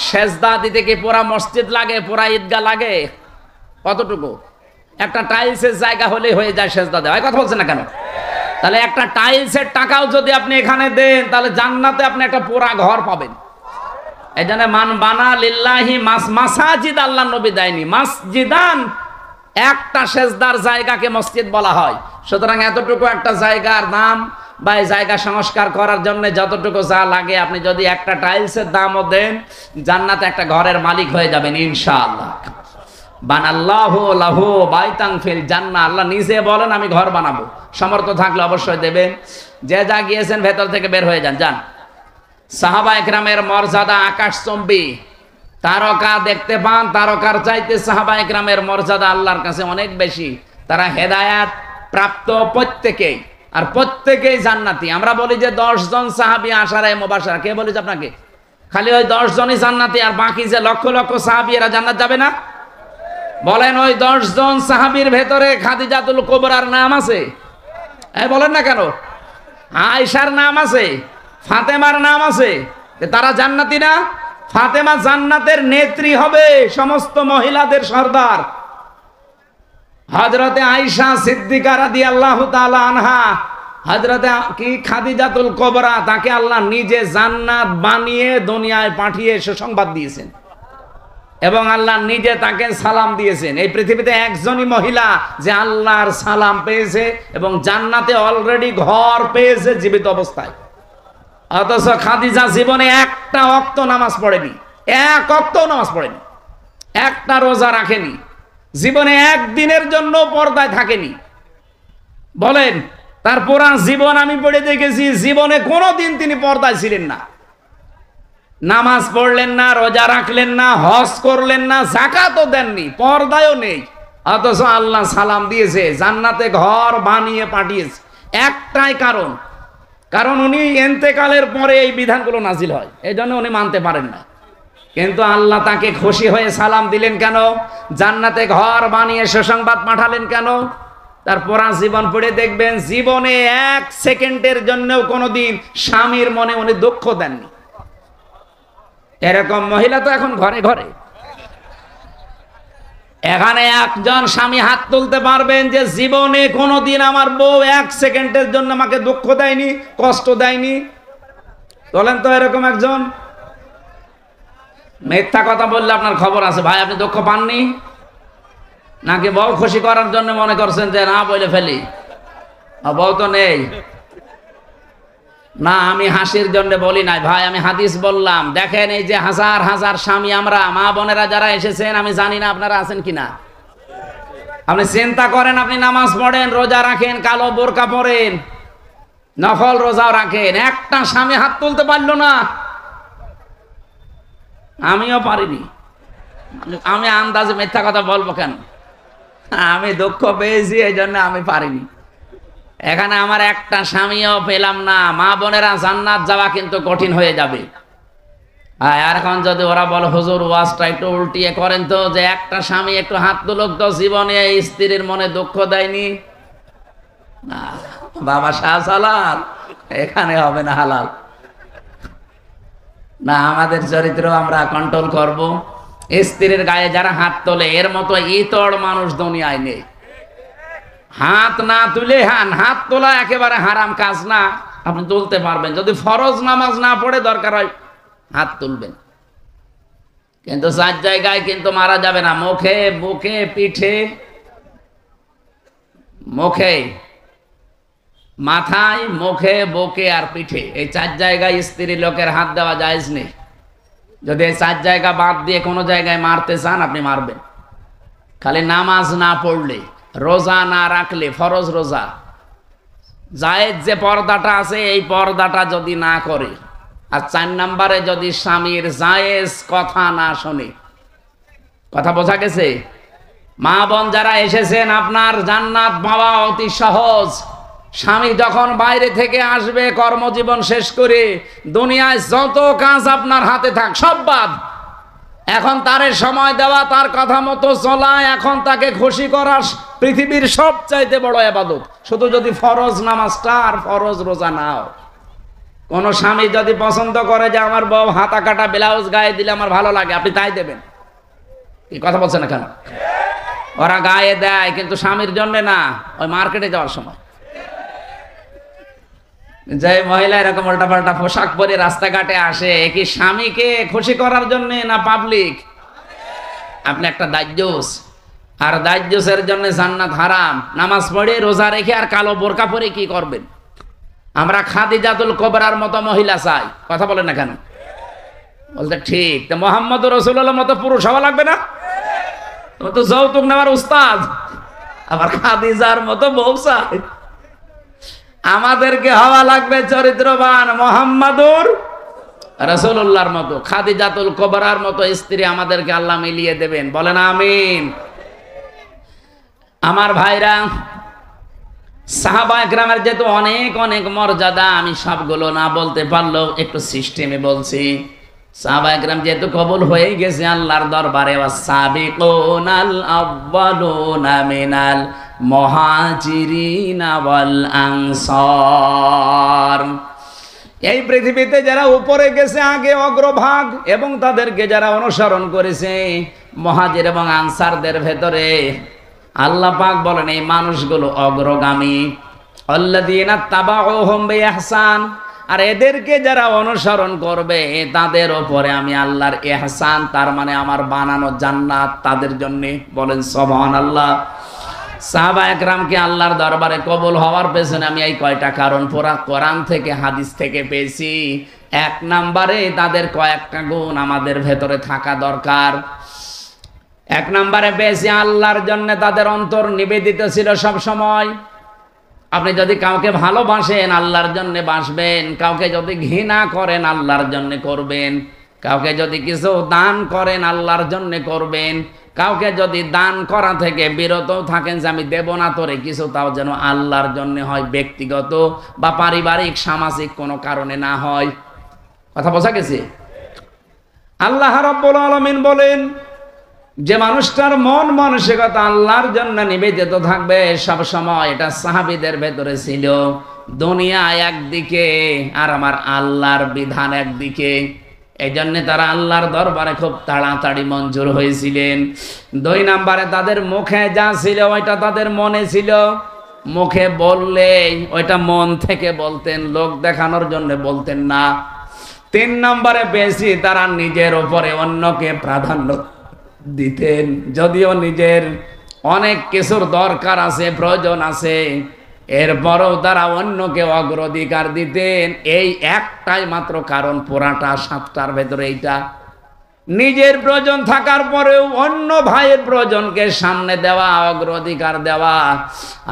সেজদা দিতে কি পুরা মসজিদ লাগে, পুরা ঈদগাহ লাগে? কতটুকু? একটা টাইলসের জায়গা হলে হয়ে যায় সেজদা দেওয়া। কথা বলছেন না কেন? তাহলে একটা টাইলসের টাকাও যদি আপনি এখানে দেন, তাহলে জান্নাতে আপনি একটা পুরা ঘর পাবেন। এই জন্য মান বানা লিল্লাহি মাসাজিদ, আল্লাহ নবী দেয়নি মাসজিদান, একটা সেজদার জায়গাকে মসজিদ বলা হয়। সুতরাং এতটুকু একটা জায়গার নাম বা এই জায়গা সংস্কার করার জন্য যতটুকু যা লাগে, আপনি যদি একটা টাইলসের দামও দেন, জান্নাতে একটা ঘরের মালিক হয়ে যাবেন ইনশাআল্লাহ। বানাল্লাহু লাহু বাইতান ফিল জান্নাহ, আল্লাহ নিজে বলেন আমি ঘর বানাবো। সামর্থ্য থাকলে অবশ্যই দেবেন। যে যা গিয়েছেন ভেতর থেকে বের হয়ে যান, যান। সাহাবা একরামের মর্যাদা আকাশচম্বী, তারকা দেখতে পান, তারকার চাইতে সাহাবা একরামের মর্যাদা আল্লাহর কাছে অনেক বেশি। তারা হেদায়াত প্রাপ্ত প্রত্যেকেই, আর প্রত্যেকেই জান্নাতি। আমরা বলি যে 10 জন সাহাবী আশারায়ে মুবাশশারা, কে বলেছে আপনাকে? খালি ওই 10 জনই জান্নাতি, আর বাকি যে লক্ষ লক্ষ সাহাবী এরা জান্নাত যাবে না? বলেন ওই 10 জন সাহাবীর ভেতরে খাদিজাতুল কুবরার নাম আছে? বলেন না কেন? আয়েশার নাম আছে, ফাতেমার নাম আছে, তারা জান্নাতি না? ফাতেমা জান্নাতের নেত্রী হবে, সমস্ত মহিলাদের সর্দার। হযরতে আয়েশা সিদ্দিকা রাদিয়াল্লাহু তাআলা আনহা, হযরতে কি খাদিজাতুল কুবরা, তাকে আল্লাহ নিজে জান্নাত বানিয়ে দুনিয়ায় পাঠিয়ে সুসংবাদ দিয়েছেন, এবং আল্লাহ নিজে তাকে সালাম দিয়েছেন। এই পৃথিবীতে একজনই মহিলা যে আল্লাহর সালাম পেয়েছে এবং জান্নাতে অলরেডি ঘর পেয়েছে জীবিত অবস্থায়। অথচ খাদিজা জীবনে একটা ওয়াক্ত নামাজ পড়েনি, এক ওয়াক্ত নামাজ পড়েনি, একটা রোজা রাখেনি, জীবনে একদিনের জন্য পর্দায় থাকেনি। বলেন, তার পুরা জীবন আমি পড়ে দেখেছি, জীবনে কোনোদিন তিনি পর্দায় ছিলেন না। নামাজ পড়লেন না, রোজা রাখলেন না, হজ করলেন না, যাকাতও দেননি, পর্দায়ও নেই। অথচ আল্লাহ সালাম দিয়েছে, জান্নাতে ঘর বানিয়ে পাঠিয়েছে। একটাই কারণ উনি ইন্তেকালের পরে এই বিধানগুলো নাজিল হয়, এই জন্য উনি মানতে পারেন না। কিন্তু আল্লাহ তাকে খুশি হয়ে সালাম দিলেন কেন? জান্নাতে ঘর বানিয়ে সুসংবাদ পাঠালেন কেন? তার পুরা জীবন পড়ে দেখবেন, জীবনে 1 সেকেন্ডের জন্যও কোনোদিন স্বামীর মনে উনি দুঃখ দেননি। এরকম মহিলা তো এখন ঘরে ঘরে। এখানে একজন স্বামী হাত তুলতে পারবেন যে জীবনে কোনোদিন আমার বউ 1 সেকেন্ডের জন্য আমাকে দুঃখ দেয়নি, কষ্ট দেয়নি? বলেন তো এরকম একজন। মিথ্যা কথা বললে আপনার খবর আছে ভাই। আপনি দুঃখ পাননি নাকি বউ খুশি করার জন্য মনে করছেন যে না বলে ফেলি, বউ তো নেই? না, আমি হাসির জন্য বলি নাই ভাই, আমি হাদিস বললাম। দেখেন, এই যে হাজার হাজার স্বামী আমরা মা বোনেরা যারা এসেছেন, আমি জানি না আপনারা আছেন কিনা। আপনি চিন্তা করেন, আপনি নামাজ পড়েন, রোজা রাখেন, কালো বোরকা পরেন, নফল রোজাও রাখেন, একটা স্বামী হাত তুলতে পারলো না। আমিও পারিনি। আমি আন্দাজে মিথ্যা কথা বলবো কেন? আমি দুঃখ পেয়েছি, এই জন্য আমি পারিনি। এখানে আমার একটা স্বামীও পেলাম না। মা বোনেরা, জান্নাত যাওয়া কিন্তু কঠিন হয়ে যাবে। আর এখন যদি ওরা বলে হুজুর ওয়াজটা একটু উল্টিয়ে করেন তো, যে একটা স্বামী একটু হাত তুলুক তো, জীবনে স্ত্রীর মনে দুঃখ দেয়নি। বাবা শাহজালাল, এখানে হবে না হালাল। না, আমাদের চরিত্র আমরা কন্ট্রোল করব। স্ত্রীর গায়ে যারা হাত তোলে, এর মতো ইতড় মানুষ দুনিয়ায় নেই। হাত না তুলে, হাত তোলা একেবারে হারাম কাজ না, আপনি তুলতে পারবেন। যদি ফরজ নামাজ না পড়ে দরকার হয় হাত তুলবেন, কিন্তু 4 জায়গায় কিন্তু মারা যাবে না। মুখে, বুকে, পিঠে, মুখে, মাথায়, মুখে, বুকে আর পিঠে, এই 4 জায়গায় স্ত্রী লোকের হাত দেওয়া জায়েজ নেই। যদি এই 4 জায়গা বাদ দিয়ে কোনো জায়গায় মারতে চান, আপনি মারবেন। খালি নামাজ না পড়লে, রোজা না রাখলে, ফরজ রোজা, জায়েজ যে পর্দাটা আছে, এই পর্দাটা যদি না করে, আর 4 নম্বরে যদি স্বামীর জায়েজ কথা না শোনে। কথা বোঝা গেছে? মা বোন যারা এসেছেন, আপনার জান্নাত পাওয়া অতি সহজ। স্বামী যখন বাইরে থেকে আসবে কর্মজীবন শেষ করে, দুনিয়ায় যত কাজ আপনার হাতে থাক সব বাদ। এখন তারে সময় দেওয়া, তার কথা মতো চলা, এখন তাকে খুশি করা পৃথিবীর সবচাইতে বড় ইবাদত। শুধু যদি ফরজ নামাজটা আর ফরজ রোজা নাও। কোন স্বামী যদি পছন্দ করে যে আমার বউ হাতা কাটা ব্লাউজ গায়ে দিলে আমার ভালো লাগে, আপনি তাই দেবেন? কি কথা বলছেন না কেন? ওরা গায়ে দেয়, কিন্তু স্বামীর জন্য না, ওই মার্কেটে যাওয়ার সময়। যে মহিলা এরকম উল্টাপাল্টা পোশাক পরে রাস্তাঘাটে আসে, কি স্বামীকে খুশি করার জন্য না পাবলিক? আপনি একটা দাজ্জুস, আর দাজ্জুসের জন্য জান্নাত হারাম। নামাজ পড়ে রোজা রেখে আর কালো বোরকা পরে কি করবেন? আমরা খাদিজাতুল কুবরার মতো মহিলা চাই। কথা বলেন না কেন? বলতে ঠিক। তো মুহাম্মদ রাসূলুল্লাহর মতো পুরুষ হওয়া লাগবে না? তুমি তো যৌতুক নেওয়ার উস্তাদ, আবার খাদিজার মতো বউ চাই। আমাদেরকে হওয়া লাগবে চরিত্রবান মুহাম্মাদুর রাসূলুল্লাহর মতো, খাদিজাতুল কুবরার মতো স্ত্রী আমাদেরকে আল্লাহ মিলিয়ে দেবেন। বলেন আমিন। আমার ভাইরা, সাহাবা একরামের যেহেতু অনেক অনেক মর্যাদা, আমি সবগুলো না বলতে পারলেও একটু সিস্টেমে বলছি। সাহাবা একরাম যেহেতু কবুল হয়ে গেছে আল্লাহর দরবারে, ওয়াসাবিকুনাল আউয়ালুনা মিনাল মুহাজিরিনা ওয়াল আনসার। এই পৃথিবীতে যারা উপরে গেছে আগে অগ্রভাগ, এবং তাদেরকে যারা অনুসরণ করেছে মুহাজির এবং আনসারদের ভেতরে আল্লাহ পাক বলেন এই মানুষগুলো অগ্রগামী। আল্লাযীনা তাবাউহুম বিইহসান, আর এদেরকে যারা অনুসরণ করবে তাদের উপরে আমি আল্লাহর ইহসান, তার মানে আমার বানানো জান্নাত তাদের জন্য। বলেন সুবহানাল্লাহ। সাহাবা একরামকে আল্লাহর দরবারে কবুল হওয়ার পেছনে আমি এই কয়টা কারণ পুরা কোরআন থেকে হাদিস থেকে পেয়েছি। এক নম্বরে তাদের কয়েকটা গুণ আমাদের ভেতরে থাকা দরকার। এক নম্বরে পেয়েছি আল্লাহর জন্য তাদের অন্তর নিবেদিত ছিল সব সময়। আপনি যদি কাউকে ভালোবাসেন আল্লাহর জন্য বাসবেন, কাউকে যদি ঘৃণা করেন আল্লাহর জন্য করবেন, কাউকে যদি কিছু দান করেন আল্লাহর জন্য করবেন, কাউকে যদি দান করা থেকে বিরত থাকেন যে আমি দেব না তোরে কিছু, তাও যেন আল্লাহর জন্য হয়, ব্যক্তিগত বা পারিবারিক সামাজিক কোনো কারণে না হয়। কথা বোঝা গেছে? আল্লাহ রাব্বুল আলামিন বলেন যে মানুষটার মন মানসিকতা আল্লাহর জন্য নিবেদিত থাকবে সব সময়, এটা সাহাবীদের ভেতরে ছিল। দুনিয়া একদিকে আর আমার আল্লাহর বিধান একদিকে, এই জন্য তারা আল্লাহর দরবারে খুব তাড়াতাড়ি মঞ্জুর হয়েছিলেন। দুই নম্বরে তাদের মুখে যা ছিল ওইটা তাদের মনে ছিল। মুখে বললে ওইটা মন থেকে বলতেন, লোক দেখানোর জন্য বলতেন না। তিন নম্বরে বেশি তারা নিজের উপরে অন্যকে প্রাধান্য দিতেন, যদিও নিজের অনেক কিছুর দরকার আছে, প্রয়োজন আছে, এরপরও তারা অন্যকে অগ্রাধিকার দিতেন। এই একটাই মাত্র কারণ, পুরাটা সাতটার ভেতরে এইটা। নিজের প্রয়োজন থাকার পরেও অন্য ভাইয়ের প্রয়োজনকে সামনে দেওয়া, অগ্রাধিকার দেওয়া।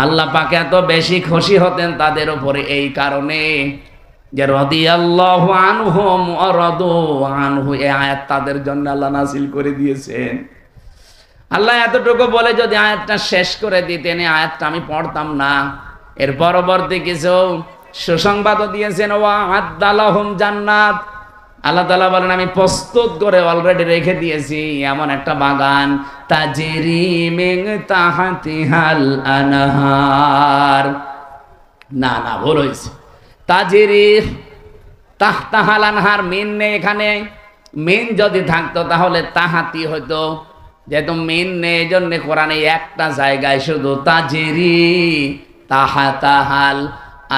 আল্লাহ পাক এত বেশি খুশি হতেন তাদের উপরে এই কারণে যে রাদিয়াল্লাহু আনহুম ওয়া রাদু আনহু, এই আয়াত তাদের জন্য আল্লাহ নাযিল করে দিয়েছেন। আল্লাহ এতটুকু বলে যদি আয়াতটা শেষ করে দিতেন, এই আয়াতটা আমি পড়তাম না। এর পরবর্তী কিছু সুসংবাদও দিয়েছেন, ওয়া আদালাহুম জান্নাত। আল্লাহ তাআলা বলেন আমি প্রস্তুত করে অলরেডি রেখে দিয়েছি এমন একটা বাগান, তাজরি মিন তাহতিহাল আনহার। না না, ভুল হয়েছে। তাজরি তাহতাহাল আনহার, মিন নেই এখানে। মিন যদি থাকতো তাহলে তাহাতি হইতো, যেহেতু মিন নেই এই জন্য কোরআনে একটা জায়গায় শুধু তাজরি তাহাতাহাল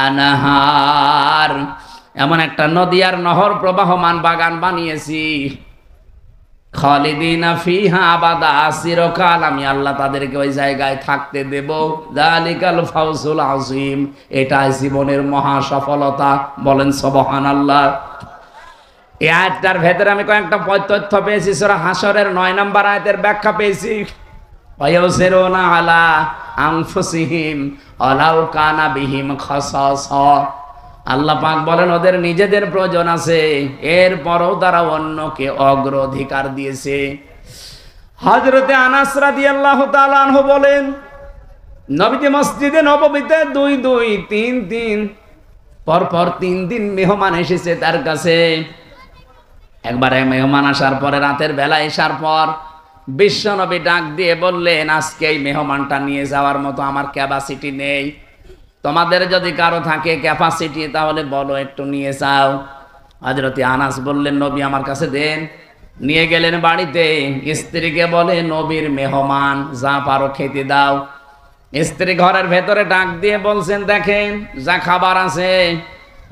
আনহার, এমন একটা নদী আর নহর প্রবাহমান বাগান বানিয়েছি। খালিদিনা ফিহা আবাদা, চিরকাল আমি আল্লাহ তাদেরকে ওই জায়গায় থাকতে দেব। যালিকাল ফাউজুল আযীম, এটাই জীবনের মহা সফলতা। বলেন সুবহানাল্লাহ। এই আয়াতটার ভেতরে আমি কয়েকটা তথ্য পেয়েছি। সূরা হাশরের 9 নম্বর আয়াতের ব্যাখ্যা পেয়েছি। ওয়ায়ুসিরুনা আলা আনফুসিহিম ওয়ালাউ কানা বিহিম খাসাসা। আল্লাহ পাক বলেন ওদের নিজেদের প্রয়োজন আছে, এরপরও তারা অন্যকে অগ্রাধিকার দিয়েছে। হযরতে আনাস রাদিয়াল্লাহু তাআলা আনহু বলেন নবীজি মসজিদে নববীতে 2-2-3-3 পরপর 3 দিন মেহমান এসেছে তার কাছে। একবারে মেহমান আসার পরে রাতের বেলা আসার পর বিশ্বনবী ডাক দিয়ে বললেন আজকে এই মেহমানটা নিয়ে যাওয়ার মতো আমার ক্যাপাসিটি নেই, তোমাদের যদি কারো থাকে ক্যাপাসিটি তাহলে বলো একটু নিয়ে যাও। হযরত আনাস বললেন নবী আমার কাছে দেন। নিয়ে গেলেন বাড়িতে, স্ত্রীকে বলে নবীর মেহমান, যা পারো খেতে দাও। স্ত্রী ঘরের ভেতরে ডাক দিয়ে বলছেন দেখেন যা খাবার আছে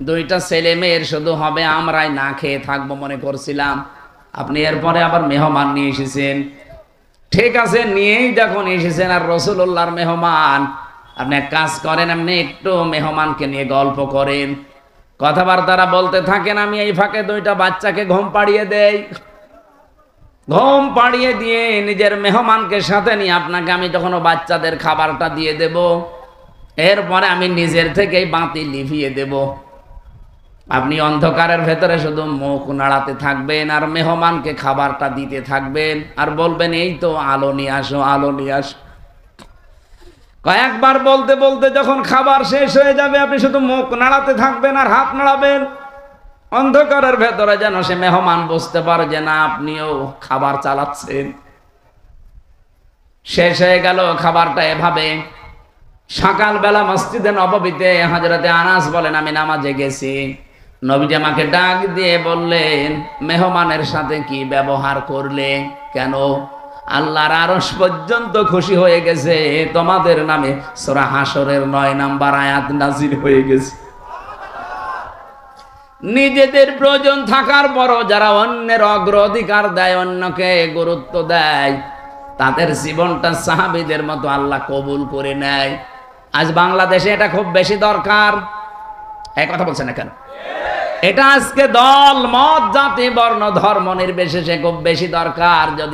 দুইটা ছেলে মেয়ের শুধু হবে, আমরাই না খেয়ে থাকবো মনে করছিলাম। আপনি এরপরে আবার মেহমান নিয়ে এসেছেন। ঠিক আছে, নিয়েই যখন এসেছেন আর রাসূলুল্লাহর মেহমান, আপনি এক কাজ করেন, আপনি একটু মেহমানকে নিয়ে গল্প করেন, কথাবার্তারা বলতে থাকেন। আমি এই ফাঁকে দুইটা বাচ্চাকে ঘুম পাড়িয়ে দেই। ঘুম পাড়িয়ে দিয়ে নিজের মেহমানকে সাথে নিয়ে আপনাকে আমি যখন বাচ্চাদের খাবারটা দিয়ে দেব, এরপরে আমি নিজের থেকেই বাতি লিভিয়ে দেব। আপনি অন্ধকারের ভেতরে শুধু মুখ নাড়াতে থাকবেন আর মেহমানকে খাবারটা দিতে থাকবেন আর বলবেন, এই তো আলো নিয়ে আসো, আলো নিয়ে আসো। কয়েকবার বলতে বলতে যখন খাবার শেষ হয়ে যাবে, আপনি শুধু মুখ নাড়াতে থাকবেন আর হাত নাড়াবেন, অন্ধকারের ভেতরে যেন সে মেহমান বুঝতে পারে যে না, আপনিও খাবার চালাচ্ছেন। শেষ হয়ে গেল খাবারটা এভাবে। সকালবেলা মসজিদে নববীতে হযরতে আনাস বলেন, আমি নামাজে গেছি, নবীজি আমাকে ডাক দিয়ে বললেন, মেহমানের সাথে কি ব্যবহার করলে? কেন? আল্লাহর আরশ পর্যন্ত খুশি হয়ে গেছে, তোমাদের নামে সূরা হাশরের 9 নাম্বার আয়াত নাজিল হয়ে গেছে। নিজেদের প্রয়োজন থাকার পরও যারা অন্যের অগ্রাধিকার দেয়, অন্যকে গুরুত্ব দেয়, তাদের জীবনটা সাহাবীদের মতো আল্লাহ কবুল করে নেয়। আজ বাংলাদেশে এটা খুব বেশি দরকার। এই কথা বলছেন না কেন? এটা আজকে দল মত জাতি বর্ণ ধর্ম নির্বিশেষে খুব বেশি দরকার। যদি